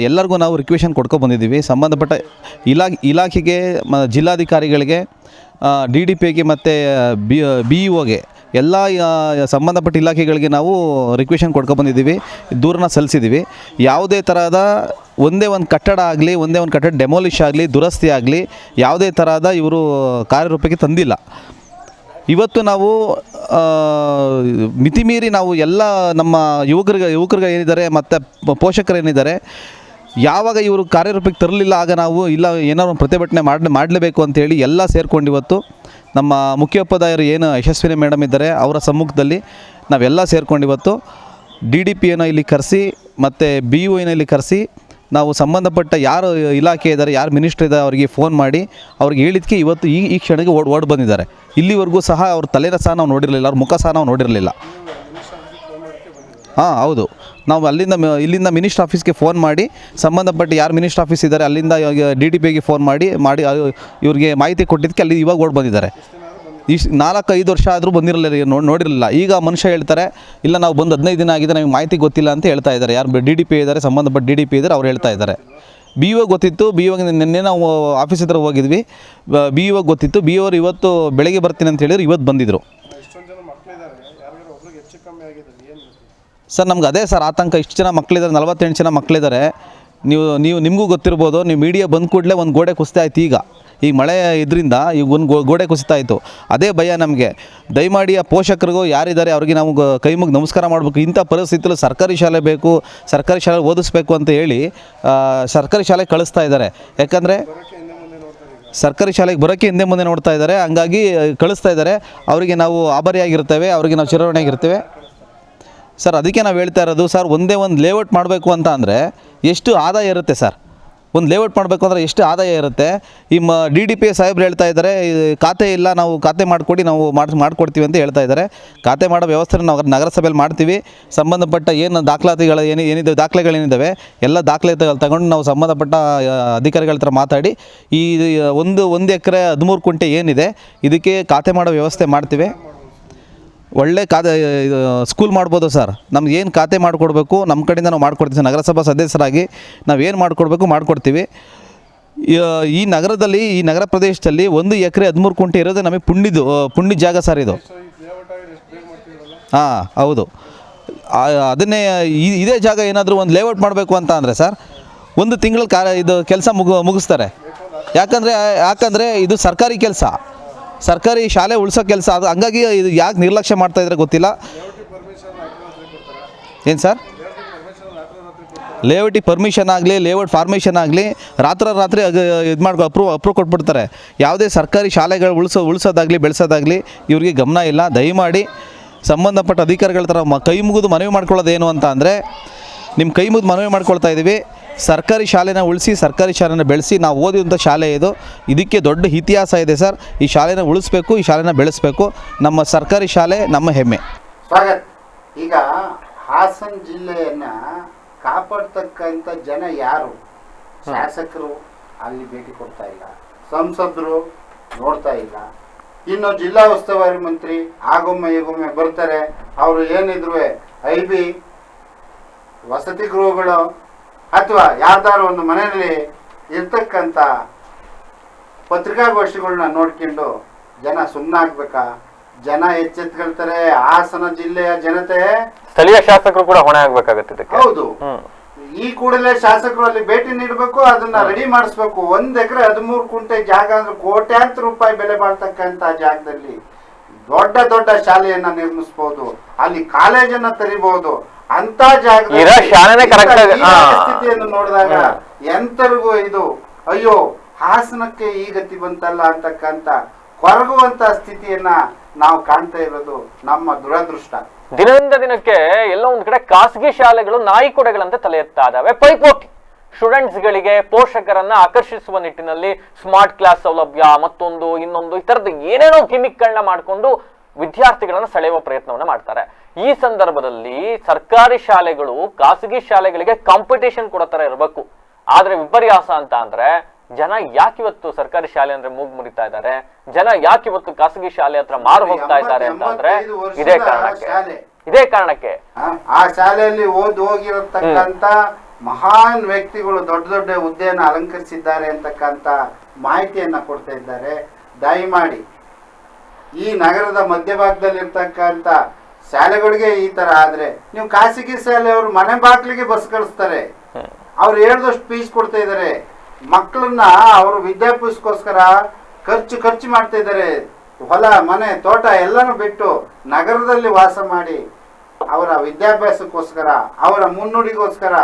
ಎಲ್ಲರಿಗೂ ನಾವು ರಿಕ್ವೆಷನ್ ಕೊಡ್ಕೊಬಂದಿದ್ದೀವಿ. ಸಂಬಂಧಪಟ್ಟ ಇಲಾಖೆಗೆ, ಜಿಲ್ಲಾಧಿಕಾರಿಗಳಿಗೆ, DDPಗೆ ಮತ್ತು BEOಗೆ ಎಲ್ಲ ಸಂಬಂಧಪಟ್ಟ ಇಲಾಖೆಗಳಿಗೆ ನಾವು ರಿಕ್ವೆಷನ್ ಕೊಡ್ಕೊಬಂದಿದ್ದೀವಿ, ದೂರನ್ನ ಸಲ್ಲಿಸಿದ್ದೀವಿ. ಯಾವುದೇ ಥರದ ಒಂದೇ ಒಂದು ಕಟ್ಟಡ ಆಗಲಿ, ಒಂದೇ ಒಂದು ಕಟ್ಟಡ ಡೆಮೋಲಿಷ್ ಆಗಲಿ, ದುರಸ್ತಿ ಆಗಲಿ ಯಾವುದೇ ಥರದ ಇವರು ಕಾರ್ಯರೂಪಕ್ಕೆ ತಂದಿಲ್ಲ. ಇವತ್ತು ನಾವು ಮಿತಿಮೀರಿ ನಾವು ಎಲ್ಲ ನಮ್ಮ ಯುವಕರಿಗೆ ಏನಿದ್ದಾರೆ ಮತ್ತು ಪೋಷಕರು ಏನಿದ್ದಾರೆ, ಯಾವಾಗ ಇವರು ಕಾರ್ಯರೂಪಕ್ಕೆ ತರಲಿಲ್ಲ ಆಗ ನಾವು ಇಲ್ಲ ಏನಾದ್ರು ಒಂದು ಪ್ರತಿಭಟನೆ ಮಾಡಲೇಬೇಕು ಅಂತೇಳಿ ಎಲ್ಲ ಸೇರ್ಕೊಂಡು ಇವತ್ತು ನಮ್ಮ ಮುಖ್ಯೋಪಾಧ್ಯಾಯರು ಏನು ಯಶಸ್ವಿನಿ ಮೇಡಮ್ ಇದ್ದಾರೆ ಅವರ ಸಮ್ಮುಖದಲ್ಲಿ ನಾವೆಲ್ಲ ಸೇರ್ಕೊಂಡು ಇವತ್ತು DDPಯನ್ನು ಇಲ್ಲಿ ಕರೆಸಿ ಮತ್ತು BEOನ ಇಲ್ಲಿ ಕರೆಸಿ ನಾವು ಸಂಬಂಧಪಟ್ಟ ಯಾರು ಇಲಾಖೆ ಇದ್ದಾರೆ, ಯಾರು ಮಿನಿಸ್ಟ್ರ್ ಇದ್ದಾರೆ ಅವರಿಗೆ ಫೋನ್ ಮಾಡಿ ಅವ್ರಿಗೆ ಹೇಳಿದ್ದಕ್ಕೆ ಇವತ್ತು ಈ ಕ್ಷಣಕ್ಕೆ ಓಡಿ ಬಂದಿದ್ದಾರೆ. ಇಲ್ಲಿವರೆಗೂ ಸಹ ಅವ್ರ ತಲೆನ ಸಹ ನಾವು ನೋಡಿರಲಿಲ್ಲ, ಅವ್ರ ಮುಖ ಸಹ ನಾವು ನೋಡಿರಲಿಲ್ಲ. ಹೌದು, ನಾವು ಇಲ್ಲಿಂದ ಮಿನಿಸ್ಟ್ರ್ ಆಫೀಸ್ಗೆ ಫೋನ್ ಮಾಡಿ ಸಂಬಂಧಪಟ್ಟ ಯಾರು ಮಿನಿಸ್ಟ್ರ್ ಆಫೀಸ್ ಇದ್ದಾರೆ ಅಲ್ಲಿಂದ DDPಗೆ ಫೋನ್ ಮಾಡಿ ಇವ್ರಿಗೆ ಮಾಹಿತಿ ಕೊಟ್ಟಿದ್ದಕ್ಕೆ ಅಲ್ಲಿ ಇವಾಗ ಓಡಿ ಬಂದಿದ್ದಾರೆ. 4-5 ವರ್ಷ ಆದರೂ ನೋಡಿರಲಿಲ್ಲ. ಈಗ ಮನುಷ್ಯ ಹೇಳ್ತಾರೆ ಇಲ್ಲ ನಾವು ಬಂದು 15 ದಿನ ಆಗಿದೆ, ನಮಗೆ ಮಾಹಿತಿ ಗೊತ್ತಿಲ್ಲ ಅಂತ ಹೇಳ್ತಾ ಇದ್ದಾರೆ. ಯಾರು DDP ಇದ್ದಾರೆ, ಸಂಬಂಧಪಟ್ಟ DDP ಇದ್ದಾರೆ, ಅವ್ರು ಹೇಳ್ತಾ ಇದ್ದಾರೆ. BEO ಗೊತ್ತಿತ್ತು, BEOಗೆ ನಿನ್ನೆ ನಾವು ಆಫೀಸ್ ಹತ್ರ ಹೋಗಿದ್ವಿ, BEO ಗೊತ್ತಿತ್ತು. BEO ಅವರು ಇವತ್ತು ಬೆಳಗ್ಗೆ ಬರ್ತೀನಿ ಅಂತ ಹೇಳಿದ್ರು, ಇವತ್ತು ಬಂದಿದ್ದರು. ಸರ್ ನಮ್ಗೆ ಅದೇ ಸರ್ ಆತಂಕ. ಇಷ್ಟು ಜನ ಮಕ್ಕಳಿದ್ದಾರೆ, 48 ಜನ ಮಕ್ಕಳಿದ್ದಾರೆ. ನೀವು ನಿಮಗೂ ಗೊತ್ತಿರ್ಬೋದು, ನೀವು ಮೀಡಿಯಾ ಬಂದ ಕೂಡಲೇ ಒಂದು ಗೋಡೆ ಕುಸಿತ ಆಯ್ತು. ಈಗ ಮಳೆ ಇದರಿಂದ ಈಗ ಒಂದು ಗೋಡೆ ಕುಸಿತ ಆಯಿತು. ಅದೇ ಭಯ ನಮಗೆ. ದಯಮಾಡಿ ಆ ಪೋಷಕರಿಗೂ ಯಾರಿದ್ದಾರೆ ಅವ್ರಿಗೆ ನಾವು ಕೈ ಮುಗಿ ನಮಸ್ಕಾರ ಮಾಡಬೇಕು. ಇಂಥ ಪರಿಸ್ಥಿತಿಯಲ್ಲಿ ಸರ್ಕಾರಿ ಶಾಲೆ ಬೇಕು, ಸರ್ಕಾರಿ ಶಾಲೆ ಓದಿಸ್ಬೇಕು ಅಂತ ಹೇಳಿ ಸರ್ಕಾರಿ ಶಾಲೆಗೆ ಕಳಿಸ್ತಾ ಇದ್ದಾರೆ. ಯಾಕಂದರೆ ಸರ್ಕಾರಿ ಶಾಲೆಗೆ ಬರೋಕ್ಕೆ ಹಿಂದೆ ಮುಂದೆ ನೋಡ್ತಾ ಇದ್ದಾರೆ, ಹಂಗಾಗಿ ಕಳಿಸ್ತಾ ಇದ್ದಾರೆ. ಅವರಿಗೆ ನಾವು ಆಭಾರಿಯಾಗಿರ್ತೇವೆ, ಅವರಿಗೆ ನಾವು ಚಿರಋಣಿಯಾಗಿರ್ತೇವೆ ಸರ್. ಅದಕ್ಕೆ ನಾವು ಹೇಳ್ತಾ ಇರೋದು ಸರ್, ಒಂದೇ ಒಂದು ಲೇಔಟ್ ಮಾಡಬೇಕು ಅಂತ ಅಂದರೆ ಎಷ್ಟು ಆದಾಯ ಇರುತ್ತೆ ಸರ್? ಒಂದು ಲೇಔಟ್ ಮಾಡಬೇಕು ಅಂದರೆ ಎಷ್ಟು ಆದಾಯ ಇರುತ್ತೆ? ಈ DDP ಸಾಹೇಬ್ರು ಹೇಳ್ತಾ ಇದ್ದಾರೆ, ಖಾತೆ ಇಲ್ಲ, ನಾವು ಖಾತೆ ಮಾಡಿಕೊಡಿ, ನಾವು ಮಾಡಿಕೊಡ್ತೀವಿ ಅಂತ ಹೇಳ್ತಾ ಇದ್ದಾರೆ. ಖಾತೆ ಮಾಡೋ ವ್ಯವಸ್ಥೆ ನಾವು ನಗರಸಭೆಯಲ್ಲಿ ಮಾಡ್ತೀವಿ. ಸಂಬಂಧಪಟ್ಟ ಏನು ದಾಖಲಾತಿಗಳು ಏನಿದೆ ದಾಖಲೆಗಳೇನಿದ್ದಾವೆ ಎಲ್ಲ ದಾಖಲಾತಿಗಳು ತಗೊಂಡು ನಾವು ಸಂಬಂಧಪಟ್ಟ ಅಧಿಕಾರಿಗಳ ಹತ್ರ ಮಾತಾಡಿ ಈ ಒಂದು ಎಕರೆ 13 ಕುಂಟೆ ಏನಿದೆ ಇದಕ್ಕೆ ಖಾತೆ ಮಾಡೋ ವ್ಯವಸ್ಥೆ ಮಾಡ್ತೀವಿ. ಒಳ್ಳೆ ಸ್ಕೂಲ್ ಮಾಡ್ಬೋದು ಸರ್. ನಮ್ಗೆ ಏನು ಖಾತೆ ಮಾಡಿಕೊಡ್ಬೇಕು ನಮ್ಮ ಕಡೆಯಿಂದ ನಾವು ಮಾಡಿಕೊಡ್ತೀವಿ. ನಗರಸಭಾ ಸದಸ್ಯರಾಗಿ ನಾವು ಏನು ಮಾಡಿಕೊಡ್ತೀವಿ. ಈ ನಗರದಲ್ಲಿ, ಈ ನಗರ ಪ್ರದೇಶದಲ್ಲಿ 1 ಎಕರೆ 13 ಕುಂಟೆ ಇರೋದೇ ನಮಗೆ ಪುಣ್ಯ ಜಾಗ ಸರ್ ಇದು. ಹಾಂ ಹೌದು. ಅದನ್ನೇ ಇದೇ ಜಾಗ ಏನಾದರೂ ಒಂದು ಲೇಔಟ್ ಮಾಡಬೇಕು ಅಂತ ಅಂದರೆ ಸರ್ 1 ತಿಂಗಳಲ್ಲಿ ಇದು ಕೆಲಸ ಮುಗಿಸ್ತಾರೆ. ಯಾಕಂದರೆ ಇದು ಸರ್ಕಾರಿ ಕೆಲಸ, ಸರ್ಕಾರಿ ಶಾಲೆ ಉಳಿಸೋ ಕೆಲಸ. ಅದು ಹಂಗಾಗಿ ಇದು ಯಾಕೆ ನಿರ್ಲಕ್ಷ್ಯ ಮಾಡ್ತಾಯಿದ್ರೆ ಗೊತ್ತಿಲ್ಲ. ಏನು ಸರ್, ಲೇಔಟಿಗೆ ಪರ್ಮಿಷನ್ ಆಗಲಿ, ಲೇಔಟ್ ಫಾರ್ಮೇಷನ್ ಆಗಲಿ ರಾತ್ರಿ ಇದು ಮಾಡ್ಕೊ ಅಪ್ರೂವ್ ಕೊಟ್ಬಿಡ್ತಾರೆ. ಯಾವುದೇ ಸರ್ಕಾರಿ ಶಾಲೆಗಳು ಉಳಿಸೋದಾಗಲಿ ಬೆಳೆಸೋದಾಗಲಿ ಇವ್ರಿಗೆ ಗಮನ ಇಲ್ಲ. ದಯಮಾಡಿ ಸಂಬಂಧಪಟ್ಟ ಅಧಿಕಾರಿಗಳ ಥರ ಕೈ ಮುಗಿದು ಮನವಿ ಮಾಡ್ಕೊಳ್ಳೋದೇನು ಅಂತ ಅಂದರೆ, ನಿಮ್ಮ ಕೈ ಮುಗಿದು ಮನವಿ ಮಾಡ್ಕೊಳ್ತಾ ಇದ್ದೀವಿ, ಸರ್ಕಾರಿ ಶಾಲೆನ ಉಳಿಸಿ, ಸರ್ಕಾರಿ ಶಾಲೆನ ಬೆಳೆಸಿ. ನಾವು ಓದಿದಂಥ ಶಾಲೆ ಇದು, ಇದಕ್ಕೆ ದೊಡ್ಡ ಇತಿಹಾಸ ಇದೆ ಸರ್. ಈ ಶಾಲೆನ ಉಳಿಸ್ಬೇಕು, ಈ ಶಾಲೆನ ಬೆಳೆಸಬೇಕು. ನಮ್ಮ ಸರ್ಕಾರಿ ಶಾಲೆ ನಮ್ಮ ಹೆಮ್ಮೆ. ಸ್ವಾಗತ. ಈಗ ಹಾಸನ ಜಿಲ್ಲೆಯನ್ನ ಕಾಪಾಡ್ತಕ್ಕಂಥ ಜನ ಯಾರು? ಶಾಸಕರು ಅಲ್ಲಿ ಭೇಟಿ ಕೊಡ್ತಾ ಇಲ್ಲ, ಸಂಸದರು ನೋಡ್ತಾ ಇಲ್ಲ, ಇನ್ನು ಜಿಲ್ಲಾ ಉಸ್ತುವಾರಿ ಮಂತ್ರಿ ಆಗೊಮ್ಮೆ ಈಗೊಮ್ಮೆ ಬರ್ತಾರೆ. ಅವರು ಏನಿದ್ರು IB ವಸತಿ ಗೃಹಗಳು ಅಥವಾ ಯಾರ್ದಾರು ಒಂದು ಮನೆಯಲ್ಲಿ ಇರ್ತಕ್ಕಂಥ ಪತ್ರಿಕಾಗೋಷ್ಠಿಗಳನ್ನ ನೋಡ್ಕೊಂಡು ಜನ ಸುಮ್ಮನಾಗ್ಬೇಕಾ? ಜನ ಎಚ್ಚೆತ್ಕೊಳ್ತಾರೆ. ಹಾಸನ ಜಿಲ್ಲೆಯ ಜನತೆ, ಸ್ಥಳೀಯ ಶಾಸಕರು ಕೂಡ ಹೊಣೆ ಆಗ್ಬೇಕಾಗತ್ತೆ. ಹೌದು, ಈ ಕೂಡಲೇ ಶಾಸಕರು ಅಲ್ಲಿ ಭೇಟಿ ನೀಡಬೇಕು, ಅದನ್ನ ರೆಡಿ ಮಾಡಿಸ್ಬೇಕು. 1 ಎಕರೆ 13 ಕುಂಟೆ ಜಾಗ ಅಂದ್ರೆ ಕೋಟ್ಯಾಂತರ ರೂಪಾಯಿ ಬೆಲೆ ಬಾಳ್ತಕ್ಕಂತ ಜಾಗದಲ್ಲಿ ದೊಡ್ಡ ಶಾಲೆಯನ್ನ ನಿರ್ಮಿಸಬಹುದು, ಅಲ್ಲಿ ಕಾಲೇಜನ್ನ ತೆರಿಬಹುದು. ಅಂತ ಜಾಗದಲ್ಲಿ ಸ್ಥಿತಿಯನ್ನು ನೋಡಿದಾಗ ಎಂತರಿಗೂ ಇದು ಅಯ್ಯೋ ಹಾಸನಕ್ಕೆ ಈ ಗತಿ ಬಂತಲ್ಲ ಅಂತಕ್ಕಂತ ಕೊರಗುವಂತ ಸ್ಥಿತಿಯನ್ನ ನಾವು ಕಾಣ್ತಾ ಇರೋದು ನಮ್ಮ ದುರದೃಷ್ಟ. ದಿನದಿಂದ ದಿನಕ್ಕೆ ಎಲ್ಲ ಒಂದ್ ಕಡೆ ಖಾಸಗಿ ಶಾಲೆಗಳು ನಾಯಿಕೊಡೆಗಳಂತೆ ತಲೆ ಎತ್ತಾ ಇದಾವೆ. ಪೈಪೋಟಿ ಸ್ಟೂಡೆಂಟ್ಸ್ ಗಳಿಗೆ, ಪೋಷಕರನ್ನ ಆಕರ್ಷಿಸುವ ನಿಟ್ಟಿನಲ್ಲಿ ಸ್ಮಾರ್ಟ್ ಕ್ಲಾಸ್ ಸೌಲಭ್ಯ, ಮತ್ತೊಂದು ಇನ್ನೊಂದು ಈ ತರದ ಏನೇನೋ ಗಿಮಿಕ್ಗಳನ್ನ ಮಾಡಿಕೊಂಡು ವಿದ್ಯಾರ್ಥಿಗಳನ್ನ ಸೆಳೆಯುವ ಪ್ರಯತ್ನವನ್ನ ಮಾಡ್ತಾರೆ. ಈ ಸಂದರ್ಭದಲ್ಲಿ ಸರ್ಕಾರಿ ಶಾಲೆಗಳು ಖಾಸಗಿ ಶಾಲೆಗಳಿಗೆ ಕಾಂಪಿಟೇಷನ್ ಕೊಡೋ ತರ ಇರಬೇಕು. ಆದ್ರೆ ವಿಪರ್ಯಾಸ ಅಂತ ಅಂದ್ರೆ ಜನ ಯಾಕಿವತ್ತು ಸರ್ಕಾರಿ ಶಾಲೆ ಅಂದ್ರೆ ಮೂಗ್ ಮುರಿತಾ ಇದ್ದಾರೆ, ಜನ ಯಾಕಿವತ್ತು ಖಾಸಗಿ ಶಾಲೆ ಹತ್ರ ಮಾರು ಹೋಗ್ತಾ ಇದ್ದಾರೆ ಅಂತ ಅಂದ್ರೆ ಇದೇ ಕಾರಣಕ್ಕೆ ಆ ಶಾಲೆಯಲ್ಲಿ ಹೋಗಿರತಕ್ಕಂತ ಮಹಾನ್ ವ್ಯಕ್ತಿಗಳು ದೊಡ್ಡ ಹುದ್ದೆಯನ್ನು ಅಲಂಕರಿಸಿದ್ದಾರೆ ಅಂತಕ್ಕಂತ ಮಾಹಿತಿಯನ್ನ ಕೊಡ್ತಾ ಇದ್ದಾರೆ. ದಯಮಾಡಿ ಈ ನಗರದ ಮಧ್ಯಭಾಗದಲ್ಲಿರ್ತಕ್ಕಂಥ ಶಾಲೆಗಳಿಗೆ ಈ ತರ ಆದ್ರೆ, ನೀವು ಖಾಸಗಿ ಶಾಲೆಯವರು ಮನೆ ಬಾಗಿಲಿಗೆ ಬಸ್ ಕಳಿಸ್ತಾರೆ, ಅವ್ರು ಹೇಳಿದಷ್ಟು ಫೀಸ್ ಕೊಡ್ತಾ ಇದ್ದಾರೆ, ಮಕ್ಕಳನ್ನ ಅವರು ವಿದ್ಯಾಭ್ಯಾಸಕ್ಕೋಸ್ಕರ ಖರ್ಚು ಮಾಡ್ತಾ ಇದ್ದಾರೆ. ಹೊಲ ಮನೆ ತೋಟ ಎಲ್ಲಾನು ಬಿಟ್ಟು ನಗರದಲ್ಲಿ ವಾಸ ಮಾಡಿ ಅವರ ವಿದ್ಯಾಭ್ಯಾಸಕ್ಕೋಸ್ಕರ, ಅವರ ಮುನ್ನುಡಿಗೋಸ್ಕರ,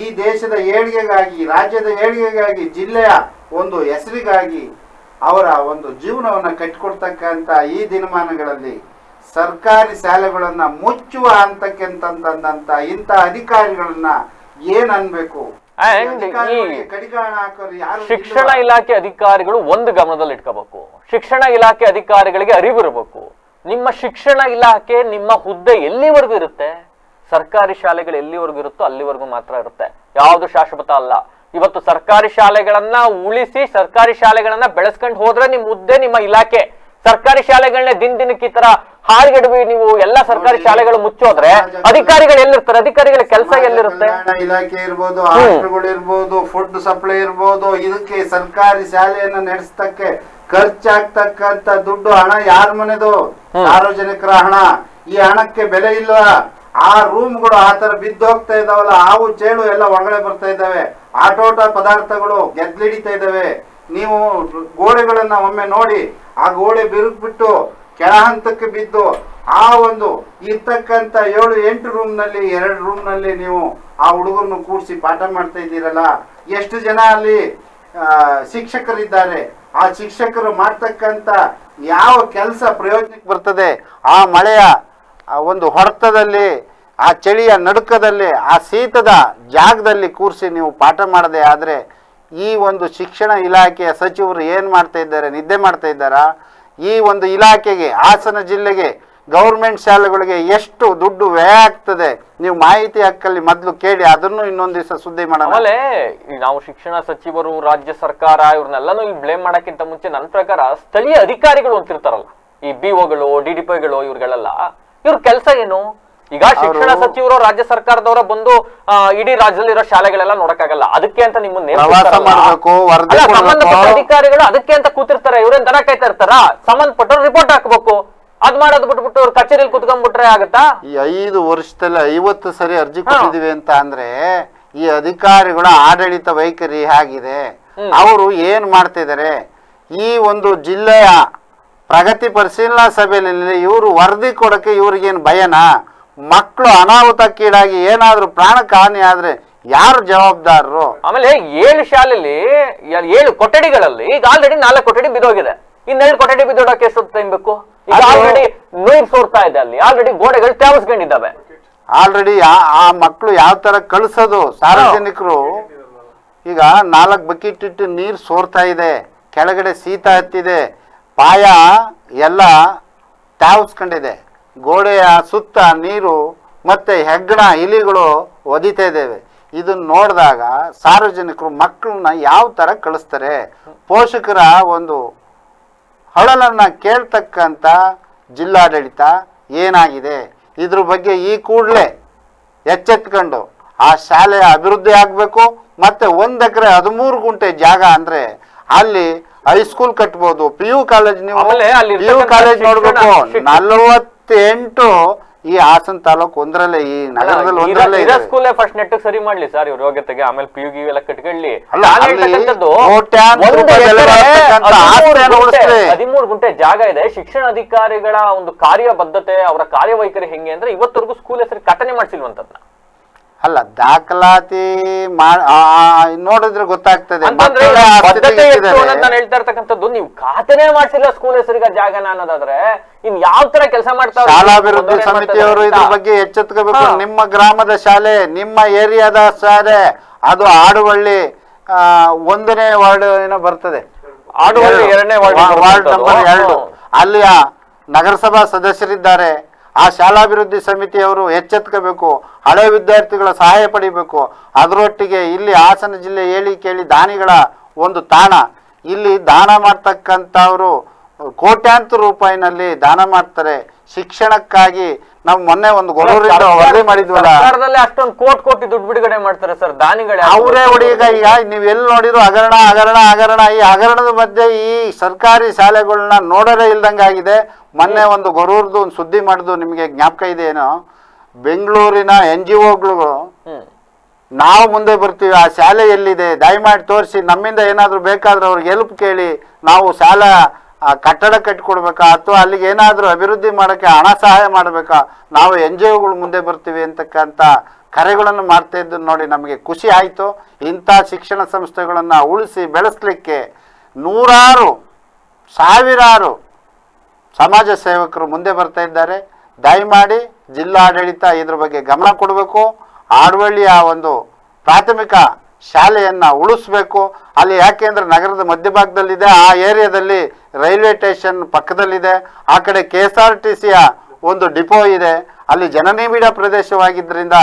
ಈ ದೇಶದ ಏಳಿಗೆಗಾಗಿ, ರಾಜ್ಯದ ಏಳಿಗೆಗಾಗಿ, ಜಿಲ್ಲೆಯ ಒಂದು ಹೆಸರಿಗಾಗಿ ಅವರ ಒಂದು ಜೀವನವನ್ನ ಕಟ್ಟಿಕೊಡ್ತಕ್ಕಂಥ ಈ ದಿನಮಾನಗಳಲ್ಲಿ ಸರ್ಕಾರಿ ಶಾಲೆಗಳನ್ನ ಮುಚ್ಚುವ ಹಂತಕ್ಕೆಂತಂತ ಇಂಥ ಅಧಿಕಾರಿಗಳನ್ನ ಏನ್ ಅನ್ಬೇಕು? ಶಿಕ್ಷಣ ಇಲಾಖೆ ಅಧಿಕಾರಿಗಳು ಒಂದು ಗಮನದಲ್ಲಿ ಇಟ್ಕೋಬೇಕು. ಶಿಕ್ಷಣ ಇಲಾಖೆ ಅಧಿಕಾರಿಗಳಿಗೆ ಅರಿವಿರಬೇಕು. ನಿಮ್ಮ ಶಿಕ್ಷಣ ಇಲಾಖೆ, ನಿಮ್ಮ ಹುದ್ದೆ ಎಲ್ಲಿವರೆಗೂ ಇರುತ್ತೆ, ಸರ್ಕಾರಿ ಶಾಲೆಗಳು ಎಲ್ಲಿವರೆಗೂ ಇರುತ್ತೋ ಅಲ್ಲಿವರೆಗೂ ಮಾತ್ರ ಇರುತ್ತೆ, ಯಾವುದು ಶಾಶ್ವತ ಅಲ್ಲ. ಇವತ್ತು ಸರ್ಕಾರಿ ಶಾಲೆಗಳನ್ನ ಉಳಿಸಿ, ಸರ್ಕಾರಿ ಶಾಲೆಗಳನ್ನ ಬೆಳೆಸ್ಕೊಂಡು ಹೋದ್ರೆ ನಿಮ್ ಹುದ್ದೆ, ನಿಮ್ಮ ಇಲಾಖೆ. ಸರ್ಕಾರಿ ಶಾಲೆಗಳನ್ನ ದಿನಕ್ಕೆ ಈ ತರ ಹಾಳ್ಗೆಡವಿ ನೀವು ಎಲ್ಲಾ ಸರ್ಕಾರಿ ಶಾಲೆಗಳು ಮುಚ್ಚೋದ್ರೆ ಅಧಿಕಾರಿಗಳು ಎಲ್ಲಿರ್ತಾರೆ? ಅಧಿಕಾರಿಗಳ ಕೆಲಸ ಎಲ್ಲಿರುತ್ತೆ? ಇಲಾಖೆ ಇರ್ಬೋದು, ಹಾಸ್ಪಿಟಲ್ಗಳು ಇರ್ಬೋದು, ಫುಡ್ ಸಪ್ಲೈ ಇರ್ಬೋದು, ಇದಕ್ಕೆ ಸರ್ಕಾರಿ ಶಾಲೆಯನ್ನ ನಡೆಸ್ತಕ್ಕೆ ಖರ್ಚಾಗ್ತಕ್ಕಂತ ದುಡ್ಡು ಹಣ ಯಾರ ಮನೆದು? ಸಾರ್ವಜನಿಕರ ಹಣ. ಈ ಹಣಕ್ಕೆ ಬೆಲೆ ಇಲ್ಲ. ಆ ರೂಮ್ಗಳು ಆ ತರ ಬಿದ್ದು ಹೋಗ್ತಾ ಇದಾವಲ್ಲ, ಹಾವು ಚೇಳು ಎಲ್ಲ ಒಳಗಡೆ ಬರ್ತಾ ಇದ್ದಾವೆ, ಆಟೋಟ ಪದಾರ್ಥಗಳು ಗೆದ್ಲಿಡಿತಾ ಇದ್ದಾವೆ. ನೀವು ಗೋಡೆಗಳನ್ನ ಒಮ್ಮೆ ನೋಡಿ, ಆ ಗೋಡೆ ಬಿರುಗ್ಬಿಟ್ಟು ಕೆಳ ಹಂತಕ್ಕೆ ಬಿದ್ದು ಆ ಒಂದು ಇರ್ತಕ್ಕಂಥ 7-8 ರೂಮ್ನಲ್ಲಿ 2 ರೂಮ್ನಲ್ಲಿ ನೀವು ಆ ಹುಡುಗರನ್ನು ಕೂಡಿಸಿ ಪಾಠ ಮಾಡ್ತಾ ಇದ್ದೀರಲ್ಲ, ಎಷ್ಟು ಜನ ಅಲ್ಲಿ ಶಿಕ್ಷಕರಿದ್ದಾರೆ, ಆ ಶಿಕ್ಷಕರು ಮಾಡ್ತಕ್ಕಂಥ ಯಾವ ಕೆಲಸ ಪ್ರಯೋಜನಕ್ಕೆ ಬರ್ತದೆ? ಆ ಮಳೆಯ ಒಂದು ಹೊಡೆತದಲ್ಲಿ, ಆ ಚಳಿಯ ನಡುಕದಲ್ಲಿ, ಆ ಶೀತದ ಜಾಗದಲ್ಲಿ ಕೂರಿಸಿ ನೀವು ಪಾಠ ಮಾಡದೆ ಆದರೆ ಈ ಒಂದು ಶಿಕ್ಷಣ ಇಲಾಖೆಯ ಸಚಿವರು ಏನು ಮಾಡ್ತಾ ಇದ್ದಾರೆ? ನಿದ್ದೆ ಮಾಡ್ತಾ ಇದ್ದಾರಾ? ಈ ಒಂದು ಇಲಾಖೆಗೆ, ಹಾಸನ ಜಿಲ್ಲೆಗೆ, ಗೌರ್ಮೆಂಟ್ ಶಾಲೆಗಳಿಗೆ ಎಷ್ಟು ದುಡ್ಡು ವ್ಯಯ ಆಗ್ತದೆ ನೀವು ಮಾಹಿತಿ ಹಕ್ಕಲ್ಲಿ ಮೊದಲು ಕೇಳಿ, ಅದನ್ನು ಇನ್ನೊಂದು ದಿವಸ ಸುದ್ದಿ ಮಾಡೋಣ. ಆಮೇಲೆ ನಾವು ಶಿಕ್ಷಣ ಸಚಿವರು, ರಾಜ್ಯ ಸರ್ಕಾರ ಇವ್ರನ್ನೆಲ್ಲಾನು ಇಲ್ಲಿ ಬ್ಲೇಮ್ ಮಾಡಕ್ಕಿಂತ ಮುಂಚೆ ನನ್ನ ಪ್ರಕಾರ ಸ್ಥಳೀಯ ಅಧಿಕಾರಿಗಳು ಅಂತಿರ್ತಾರಲ್ಲ, ಈ BOಗಳು, DDPಗಳು, ಇವ್ರಿಗಳೆಲ್ಲ ಇವ್ರ ಕೆಲಸ ಏನು? ಈಗ ಶಿಕ್ಷಣ ಸಚಿವರು, ರಾಜ್ಯ ಸರ್ಕಾರದವರ ಬಂದು ಇಡೀ ರಾಜ್ಯದಲ್ಲಿರೋ ಶಾಲೆಗಳೆಲ್ಲ ನೋಡಕ್ಕಾಗಲ್ಲ, ಅದಕ್ಕೆ ಅಂತ ನಿಮ್ಮನ್ನ ಸಂಬಂಧಪಟ್ಟ ಅಧಿಕಾರಿಗಳು ಅದಕ್ಕೆ ಅಂತ ಕೂತಿರ್ತಾರೆ. ಇವ್ರೇನ್ ದನ ಕಾಯ್ತಾ ಇರ್ತಾರ? ಸಂಬಂಧಪಟ್ಟವ್ರು ರಿಪೋರ್ಟ್ ಹಾಕ್ಬೇಕು. ಅದ್ ಮಾಡೋದು ಬಿಟ್ಬಿಟ್ಟು ಅವ್ರು ಕಚೇರಿಯಲ್ಲಿ ಕುತ್ಕೊಂಡ್ಬಿಟ್ರೆ ಆಗತ್ತಾ? ಈ 5 ವರ್ಷದಲ್ಲಿ 50 ಸರಿ ಅರ್ಜಿ ಕೊಟ್ಟಿದೀವಿ ಅಂತ ಅಂದ್ರೆ ಈ ಅಧಿಕಾರಿಗಳ ಆಡಳಿತ ವೈಖರಿ ಆಗಿದೆ. ಅವರು ಏನ್ ಮಾಡ್ತಿದ್ದಾರೆ? ಈ ಒಂದು ಜಿಲ್ಲೆಯ ಪ್ರಗತಿ ಪರಿಶೀಲನಾ ಸಭೆಯಲ್ಲಿ ಇವರು ವರದಿ ಕೊಡಕ್ಕೆ ಇವ್ರಿಗೇನು ಭಯನಾ? ಮಕ್ಕಳು ಅನಾಹುತಕ್ಕೀಡಾಗಿ ಏನಾದ್ರೂ ಪ್ರಾಣಕ್ಕೆ ಹಾನಿ ಆದ್ರೆ ಯಾರು ಜವಾಬ್ದಾರರು? ಆಮೇಲೆ 7 ಶಾಲೆಯಲ್ಲಿ 7 ಕೊಠಡಿಗಳಲ್ಲಿ ಈಗ ಆಲ್ರೆಡಿ 4 ಕೊಠಡಿ ಬಿದ್ದೋಗಿದೆ. ಇನ್ನೆರಡು ಕೊಠಡಿ ಬಿದ್ದೋಡಕ್ಕೆ ಎಷ್ಟು ಟೈಮ್ ಬೇಕು? ಈಗ ಆಲ್ರೆಡಿ ನೀರು ಸೋರ್ತಾ ಇದೆ, ಅಲ್ಲಿ ಆಲ್ರೆಡಿ ಗೋಡೆಗಳು ತ್ಯಾವಿಸ್ಕೊಂಡಿದ್ದಾವೆ. ಆಲ್ರೆಡಿ ಆ ಮಕ್ಕಳು ಯಾವ ತರ ಕಳಿಸೋದು? ಸಾರ್ವಜನಿಕರು ಈಗ 4 ಬಕೆಟ್ ಇಟ್ಟು ನೀರು ಸೋರ್ತಾ ಇದೆ, ಕೆಳಗಡೆ ಶೀತ ಹತ್ತಿದೆ, ಪಾಯ ಎಲ್ಲ ತ್ಯಾವಿಸ್ಕೊಂಡಿದೆ, ಗೋಡೆಯ ಸುತ್ತ ನೀರು ಮತ್ತೆ ಹೆಗ್ಗಣ ಇಲಿಗಳು ಒದಿತಾ ಇದ್ದೇವೆ. ಇದನ್ನ ನೋಡಿದಾಗ ಸಾರ್ವಜನಿಕರು ಮಕ್ಕಳನ್ನ ಯಾವ ತರ ಕಳಿಸ್ತಾರೆ? ಪೋಷಕರ ಒಂದು ಹಳಲನ್ನ ಕೇಳ್ತಕ್ಕಂಥ ಜಿಲ್ಲಾಡಳಿತ ಏನಾಗಿದೆ? ಇದ್ರ ಬಗ್ಗೆ ಈ ಕೂಡಲೇ ಎಚ್ಚೆತ್ಕೊಂಡು ಆ ಶಾಲೆಯ ಅಭಿವೃದ್ಧಿ ಆಗಬೇಕು. ಮತ್ತೆ 1 ಎಕರೆ 13 ಗುಂಟೆ ಜಾಗ ಅಂದ್ರೆ ಅಲ್ಲಿ ಹೈಸ್ಕೂಲ್ ಕಟ್ಬೋದು, PU ಕಾಲೇಜ್. ನೀವು PU ಕಾಲೇಜ್ ನೋಡ್ಬೇಕು, 48 ಈ ಹಾಸನ ತಾಲೂಕು ಒಂದರಲ್ಲೇ, ಈ ನಗರದಲ್ಲಿ ಒಂದರಲ್ಲೇ ಇದೆ. ಸ್ಕೂಲ್ ಫಸ್ಟ್ ನೆಟ್ ಸರಿ ಮಾಡ್ಲಿ ಸರ್ ಇವ್ರ ಯೋಗ್ಯತೆಗೆ, ಆಮೇಲೆ PU ಎಲ್ಲ ಕಟ್ಕೊಳ್ಳಿ. 13 ಗುಂಟೆ ಜಾಗ ಇದೆ. ಶಿಕ್ಷಣ ಅಧಿಕಾರಿಗಳ ಒಂದು ಕಾರ್ಯಬದ್ಧತೆ, ಅವರ ಕಾರ್ಯವೈಖರಿ ಹೆಂಗೆ ಅಂದ್ರೆ ಇವತ್ತವರೆಗೂ ಸ್ಕೂಲ್ ಹೆಸರು ಕಟನೆ ಮಾಡ್ಸಿಲ್ವಂತದ್ನ. ಅಲ್ಲ, ದಾಖಲಾತಿ ನೋಡಿದ್ರೆ ಗೊತ್ತಾಗ್ತದೆ. ನಾನು ಹೇಳ್ತಾ ಇರ್ತಕ್ಕಂಥದ್ದು, ನೀವು ಖಾತೆನೇ ಮಾಡ್ಸಿಲ್ಲ ಸ್ಕೂಲ್ ಹೆಸರಿಗೆ ಜಾಗನ ಅನ್ನೋದಾದ್ರೆ ಇನ್ ಯಾವ ತರ ಕೆಲಸ ಮಾಡ್ತಾರೆ? ಶಾಲಾಭಿವೃದ್ಧಿ ಸಮಿತಿಯವರು ಇದ್ರ ಬಗ್ಗೆ ಎಚ್ಚೆತ್ಕೋಬೇಕು. ನಿಮ್ಮ ಗ್ರಾಮದ ಶಾಲೆ, ನಿಮ್ಮ ಏರಿಯಾದ ಶಾಲೆ, ಅದು ಆಡುವಳ್ಳಿ 1ನೇ ವಾರ್ಡ್ ಏನೋ ಬರ್ತದೆ, ಆಡುವಳ್ಳಿ 2ನೇ ವಾರ್ಡ್ ನಂಬರ್ 2. ಅಲ್ಲಿಯ ನಗರಸಭಾ ಸದಸ್ಯರಿದ್ದಾರೆ. ಆ ಶಾಲಾಭಿವೃದ್ಧಿ ಸಮಿತಿಯವರು ಎಚ್ಚೆತ್ಕೋಬೇಕು, ಹಳೆ ವಿದ್ಯಾರ್ಥಿಗಳ ಸಹಾಯ ಪಡಿಬೇಕು. ಅದರೊಟ್ಟಿಗೆ ಇಲ್ಲಿ ಹಾಸನ ಜಿಲ್ಲೆ ಹೇಳಿ ಕೇಳಿ ದಾನಿಗಳ ಒಂದು ತಾಣ, ಇಲ್ಲಿ ದಾನ ಮಾಡ್ತಕ್ಕಂಥವ್ರು ಕೋಟ್ಯಾಂತರ ರೂಪಾಯಿನಲ್ಲಿ ದಾನ ಮಾಡ್ತಾರೆ ಶಿಕ್ಷಣಕ್ಕಾಗಿ. ನಾವು ಮೊನ್ನೆ ಒಂದು ಗೊರೂರಿಂದ ವರದಿ ಮಾಡಿದ್ವಲ್ಲ, ಅಷ್ಟೊಂದು ಕೋಟಿ ದುಡ್ಡು ಬಿಡುಗಡೆ ಮಾಡ್ತಾರೆ ಸರ್ ದಾನಿಗಳೇ. ಅವರೇ ಹುಡುಗ. ಈಗ ನೀವು ಎಲ್ಲಿ ನೋಡಿದ್ರು ಹಗರಣ ಹಗರಣ ಹಗರಣ. ಈ ಹಗರಣದ ಮಧ್ಯೆ ಈ ಸರ್ಕಾರಿ ಶಾಲೆಗಳನ್ನ ನೋಡರೇ ಇಲ್ದಂಗಾಗಿದೆ. ಮೊನ್ನೆ ಒಂದು ಗೊರೂರ್ದು ಒಂದು ಸುದ್ದಿ ಮಾಡಿದ್ದು ನಿಮಗೆ ಜ್ಞಾಪಕ ಇದೆ ಏನೋ? ಬೆಂಗಳೂರಿನ NGOಗಳು ನಾವು ಮುಂದೆ ಬರ್ತೀವಿ, ಆ ಶಾಲೆ ಎಲ್ಲಿದೆ ದಯಮಾಡಿ ತೋರಿಸಿ, ನಮ್ಮಿಂದ ಏನಾದರೂ ಬೇಕಾದ್ರೆ ಅವ್ರಿಗೆ ಹೆಲ್ಪ್ ಕೇಳಿ, ನಾವು ಶಾಲಾ ಕಟ್ಟಡ ಕಟ್ಟಿಕೊಡ್ಬೇಕಾ ಅಥವಾ ಅಲ್ಲಿಗೆ ಏನಾದರೂ ಅಭಿವೃದ್ಧಿ ಮಾಡೋಕ್ಕೆ ಹಣ ಸಹಾಯ ಮಾಡಬೇಕಾ, ನಾವು NGOಗಳು ಮುಂದೆ ಬರ್ತೀವಿ ಅಂತಕ್ಕಂಥ ಕರೆಗಳನ್ನು ಮಾಡ್ತಾ ಇದ್ದು ನೋಡಿ ನಮಗೆ ಖುಷಿ ಆಯಿತು. ಇಂಥ ಶಿಕ್ಷಣ ಸಂಸ್ಥೆಗಳನ್ನು ಉಳಿಸಿ ಬೆಳೆಸಲಿಕ್ಕೆ ನೂರಾರು ಸಾವಿರಾರು ಸಮಾಜ ಸೇವಕರು ಮುಂದೆ ಬರ್ತಾ ಇದ್ದಾರೆ. ದಯಮಾಡಿ ಜಿಲ್ಲಾಡಳಿತ ಇದ್ರ ಬಗ್ಗೆ ಗಮನ ಕೊಡಬೇಕು. ಆಡುವಳ್ಳಿಯ ಒಂದು ಪ್ರಾಥಮಿಕ ಶಾಲೆಯನ್ನು ಉಳಿಸ್ಬೇಕು. ಅಲ್ಲಿ ಯಾಕೆಂದ್ರೆ ನಗರದ ಮಧ್ಯಭಾಗದಲ್ಲಿದೆ, ಆ ಏರಿಯಾದಲ್ಲಿ ರೈಲ್ವೆ ಸ್ಟೇಷನ್ ಪಕ್ಕದಲ್ಲಿದೆ, ಆ ಕಡೆ KSRTCಯ ಒಂದು ಡಿಪೋ ಇದೆ, ಅಲ್ಲಿ ಜನನಿಬಿಡ ಪ್ರದೇಶವಾಗಿದ್ದರಿಂದ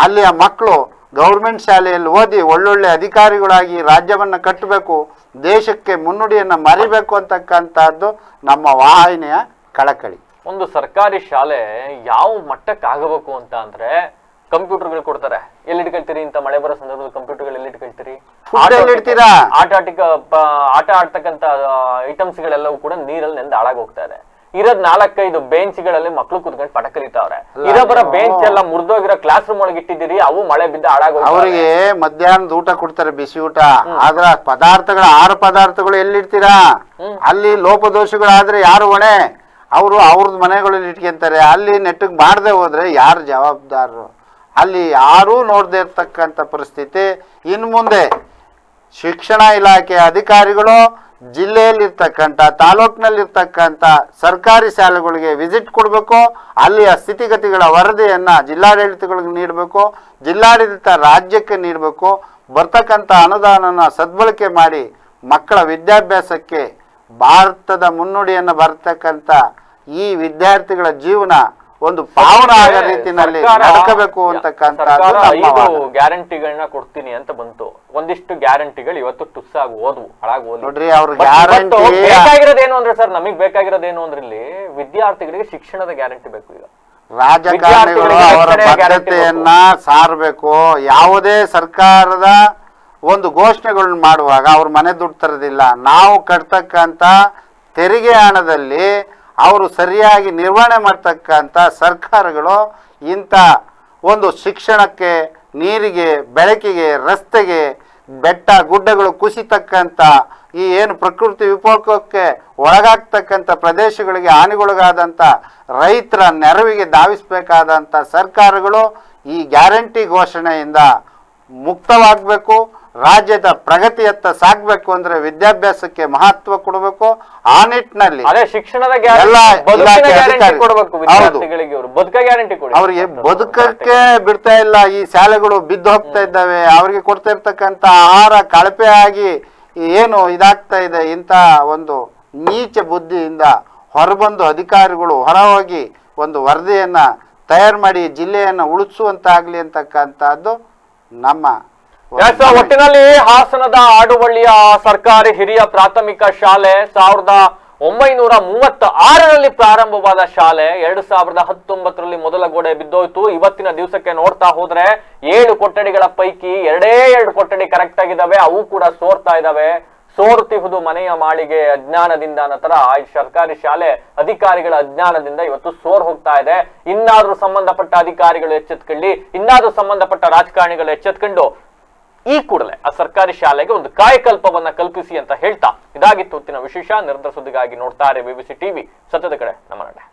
ಅಲ್ಲಿಯ ಮಕ್ಕಳು ಗೌರ್ಮೆಂಟ್ ಶಾಲೆಯಲ್ಲಿ ಓದಿ ಒಳ್ಳೊಳ್ಳೆ ಅಧಿಕಾರಿಗಳಾಗಿ ರಾಜ್ಯವನ್ನು ಕಟ್ಟಬೇಕು, ದೇಶಕ್ಕೆ ಮುನ್ನುಡಿಯನ್ನು ಮರಿಬೇಕು ಅಂತಕ್ಕಂಥದ್ದು ನಮ್ಮ ವಾಹಿನಿಯ ಕಳಕಳಿ. ಒಂದು ಸರ್ಕಾರಿ ಶಾಲೆ ಯಾವ ಮಟ್ಟಕ್ಕೆ ಆಗಬೇಕು ಅಂತ ಅಂದ್ರೆ, ಕಂಪ್ಯೂಟರ್ಗಳು ಕೊಡ್ತಾರೆ, ಎಲ್ಲಿ ಇಟ್ಕೊಳ್ತೀರಿ? ಇಂಥ ಮಳೆ ಬರೋ ಸಂದರ್ಭದಲ್ಲಿ ಕಂಪ್ಯೂಟರ್ಗಳು ಎಲ್ಲಿ ಇಟ್ಕೊಳ್ತೀರಿ? ಆಟ ಆಡ್ತಕ್ಕಂಥ ಐಟಮ್ಸ್ ಗಳೆಲ್ಲವೂ ಕೂಡ ನೀರಲ್ಲಿ ನೆಂದು ಹಾಳಾಗಿ ಹೋಗ್ತಾ ಇದೆ. ಇರೋದ್ 4-5 ಬೆಂಚ್ಗಳಲ್ಲಿ ಮಕ್ಳು ಕುತ್ಕೊಂಡು ಪಾಠ ಕಲಿತಾವ್ರೆ. ಇರೋಬರ ಬೆಂಚ್ ಎಲ್ಲ ಮುರಿದೋಗಿರೋ ಕ್ಲಾಸ್ ರೂಮ್ ಒಳಗೆ ಇಟ್ಟಿದ್ದೀರಿ, ಅವು ಮಳೆ ಬಿದ್ದ ಹಾಳಾಗೋಗಿ. ಅವರಿಗೆ ಮಧ್ಯಾಹ್ನದ ಊಟ ಕೊಡ್ತಾರೆ, ಬಿಸಿ ಊಟ. ಆದ್ರ ಪದಾರ್ಥಗಳು, ಆಹಾರ ಪದಾರ್ಥಗಳು ಎಲ್ಲಿಡ್ತೀರಾ? ಅಲ್ಲಿ ಲೋಪದೋಷಗಳಾದ್ರೆ ಯಾರು ಹೊಣೆ? ಅವರು ಅವ್ರದ್ದು ಮನೆಗಳಲ್ಲಿ ಇಟ್ಕೊಂತಾರೆ. ಅಲ್ಲಿ ನೆಟ್ಟಿಗೆ ಮಾಡದೆ ಹೋದ್ರೆ ಯಾರು ಜವಾಬ್ದಾರರು? ಅಲ್ಲಿ ಯಾರೂ ನೋಡದೆ ಇರ್ತಕ್ಕಂಥ ಪರಿಸ್ಥಿತಿ. ಇನ್ನು ಮುಂದೆ ಶಿಕ್ಷಣ ಇಲಾಖೆ ಅಧಿಕಾರಿಗಳು ಜಿಲ್ಲೆಯಲ್ಲಿರ್ತಕ್ಕಂಥ, ತಾಲೂಕಿನಲ್ಲಿರ್ತಕ್ಕಂಥ ಸರ್ಕಾರಿ ಶಾಲೆಗಳಿಗೆ ವಿಸಿಟ್ ಕೊಡಬೇಕು. ಅಲ್ಲಿಯ ಸ್ಥಿತಿಗತಿಗಳ ವರದಿಯನ್ನು ಜಿಲ್ಲಾಡಳಿತಗಳಿಗೆ ನೀಡಬೇಕು, ಜಿಲ್ಲಾಡಳಿತ ರಾಜ್ಯಕ್ಕೆ ನೀಡಬೇಕು. ಬರ್ತಕ್ಕಂಥ ಅನುದಾನನ ಸದ್ಬಳಕೆ ಮಾಡಿ ಮಕ್ಕಳ ವಿದ್ಯಾಭ್ಯಾಸಕ್ಕೆ ಭಾರತದ ಮುನ್ನುಡಿಯನ್ನು ಬರ್ತಕ್ಕಂಥ ಈ ವಿದ್ಯಾರ್ಥಿಗಳ ಜೀವನ ಒಂದು ಪಾವನ ಆಗೋ ರೀತಿಯಲ್ಲಿ ನಡ್ಕೋಬೇಕು ಅಂತಕ್ಕಂಥದ್ದು ನಮ್ಮ ವಾದ. ಗ್ಯಾರಂಟಿಗಳನ್ನ ಕೊಡ್ತೀನಿ ಅಂತ ಬಂತು. ಒಂದಿಷ್ಟು ಗ್ಯಾರಂಟಿಗಳು ಇವತ್ತು ಟುಸ್ ಆಗಿ ಹೋದ್ವು, ಹಾಳಾಗಿ ಹೋದ್ವು. ನೋಡ್ರಿ, ಅವ್ರ ಗ್ಯಾರಂಟಿ ಬೇಕಾಗಿರೋದೇನು ಅಂದ್ರೆ ಸರ್, ನಮಗ್ ಬೇಕಾಗಿರೋದೇನು ಅಂದ್ರೆ ಇಲ್ಲಿ ವಿದ್ಯಾರ್ಥಿಗಳಿಗೆ ಶಿಕ್ಷಣದ ಗ್ಯಾರಂಟಿ ಬೇಕು. ಈಗ ರಾಜಕಾರಣಿಗಳು ಅವರ ಬದ್ಧತೆಯನ್ನ ಸಾರಬೇಕು. ಯಾವುದೇ ಸರ್ಕಾರದ ಒಂದು ಘೋಷಣೆಗಳನ್ನ ಮಾಡುವಾಗ ಅವ್ರ ಮನೆ ದುಡ್ಡು ತರೋದಿಲ್ಲ. ನಾವು ಕಟ್ತಕ್ಕಂಥ ತೆರಿಗೆ ಹಣದಲ್ಲಿ ಅವರು ಸರಿಯಾಗಿ ನಿರ್ವಹಣೆ ಮಾಡ್ತಕ್ಕಂಥ ಸರ್ಕಾರಗಳು ಇಂಥ ಒಂದು ಶಿಕ್ಷಣಕ್ಕೆ, ನೀರಿಗೆ, ಬೆಳಕಿಗೆ, ರಸ್ತೆಗೆ, ಬೆಟ್ಟ ಗುಡ್ಡಗಳು ಕುಸಿತಕ್ಕಂಥ ಈ ಏನು ಪ್ರಕೃತಿ ವಿಕೋಪಕ್ಕೆ ಒಳಗಾಗ್ತಕ್ಕಂಥ ಪ್ರದೇಶಗಳಿಗೆ ಹಾನಿಗೊಳಗಾದಂಥ ರೈತರ ನೆರವಿಗೆ ಧಾವಿಸಬೇಕಾದಂಥ ಸರ್ಕಾರಗಳು ಈ ಗ್ಯಾರಂಟಿ ಘೋಷಣೆಯಿಂದ ಮುಕ್ತವಾಗಬೇಕು. ರಾಜ್ಯದ ಪ್ರಗತಿಯತ್ತ ಸಾಗಬೇಕು ಅಂದ್ರೆ ವಿದ್ಯಾಭ್ಯಾಸಕ್ಕೆ ಮಹತ್ವ ಕೊಡಬೇಕು. ಆ ನಿಟ್ಟಿನಲ್ಲಿ ಶಿಕ್ಷಣದ ಅವರಿಗೆ ಬದುಕಕ್ಕೆ ಬಿಡ್ತಾ ಇಲ್ಲ. ಈ ಶಾಲೆಗಳು ಬಿದ್ದು ಹೋಗ್ತಾ ಇದ್ದಾವೆ. ಅವರಿಗೆ ಕೊಡ್ತಾ ಇರ್ತಕ್ಕಂಥ ಆಹಾರ ಕಳಪೆ ಆಗಿ ಏನು ಇದಾಗ್ತಾ ಇದೆ. ಇಂಥ ಒಂದು ನೀಚ ಬುದ್ಧಿಯಿಂದ ಹೊರಬಂದು ಅಧಿಕಾರಿಗಳು ಹೊರಹೋಗಿ ಒಂದು ವರದಿಯನ್ನ ತಯಾರು ಮಾಡಿ ಜಿಲ್ಲೆಯನ್ನು ಉಳಿಸುವಂತಾಗ್ಲಿ ಅಂತಕ್ಕಂಥದ್ದು ನಮ್ಮ ಒಟ್ಟಿನಲ್ಲಿ ಹಾಸನದ ಆಡುವಳ್ಳಿಯ ಸರ್ಕಾರಿ ಹಿರಿಯ ಪ್ರಾಥಮಿಕ ಶಾಲೆ 1936ರಲ್ಲಿ ಪ್ರಾರಂಭವಾದ ಶಾಲೆ 2019ರಲ್ಲಿ ಮೊದಲ ಗೋಡೆ ಬಿದ್ದೋಯ್ತು. ಇವತ್ತಿನ ದಿವಸಕ್ಕೆ ನೋಡ್ತಾ ಹೋದ್ರೆ 7 ಕೊಠಡಿಗಳ ಪೈಕಿ 2 ಕೊಠಡಿ ಕರೆಕ್ಟ್ ಆಗಿದ್ದಾವೆ, ಅವು ಕೂಡ ಸೋರ್ತಾ ಇದ್ದಾವೆ. ಸೋರುತ್ತಿಹುದು ಮನೆಯ ಮಾಳಿಗೆ ಅಜ್ಞಾನದಿಂದ ಅನ್ನತರ ಈ ಸರ್ಕಾರಿ ಶಾಲೆ ಅಧಿಕಾರಿಗಳ ಅಜ್ಞಾನದಿಂದ ಇವತ್ತು ಸೋರ್ ಹೋಗ್ತಾ ಇದೆ. ಇನ್ನಾದ್ರೂ ಸಂಬಂಧಪಟ್ಟ ಅಧಿಕಾರಿಗಳು ಎಚ್ಚೆತ್ಕೊಳ್ಳಿ, ಇನ್ನಾದ್ರೂ ಸಂಬಂಧಪಟ್ಟ ರಾಜಕಾರಣಿಗಳು ಎಚ್ಚೆತ್ಕೊಂಡು ಈ ಕೂಡಲೇ ಆ ಸರ್ಕಾರಿ ಶಾಲೆಗೆ ಒಂದು ಕಾಯಕಲ್ಪವನ್ನ ಕಲ್ಪಿಸಿ ಅಂತ ಹೇಳ್ತಾ ಇದಾಗಿತ್ತು ಹೊತ್ತಿನ ವಿಶೇಷ. ನಿರಂತರ ಸುದ್ದಿಗಾಗಿ ನೋಡ್ತಾರೆ BBC ಟಿವಿ, ಸತ್ಯದ ಕಡೆ ನಮ್ಮ ನಡೆ.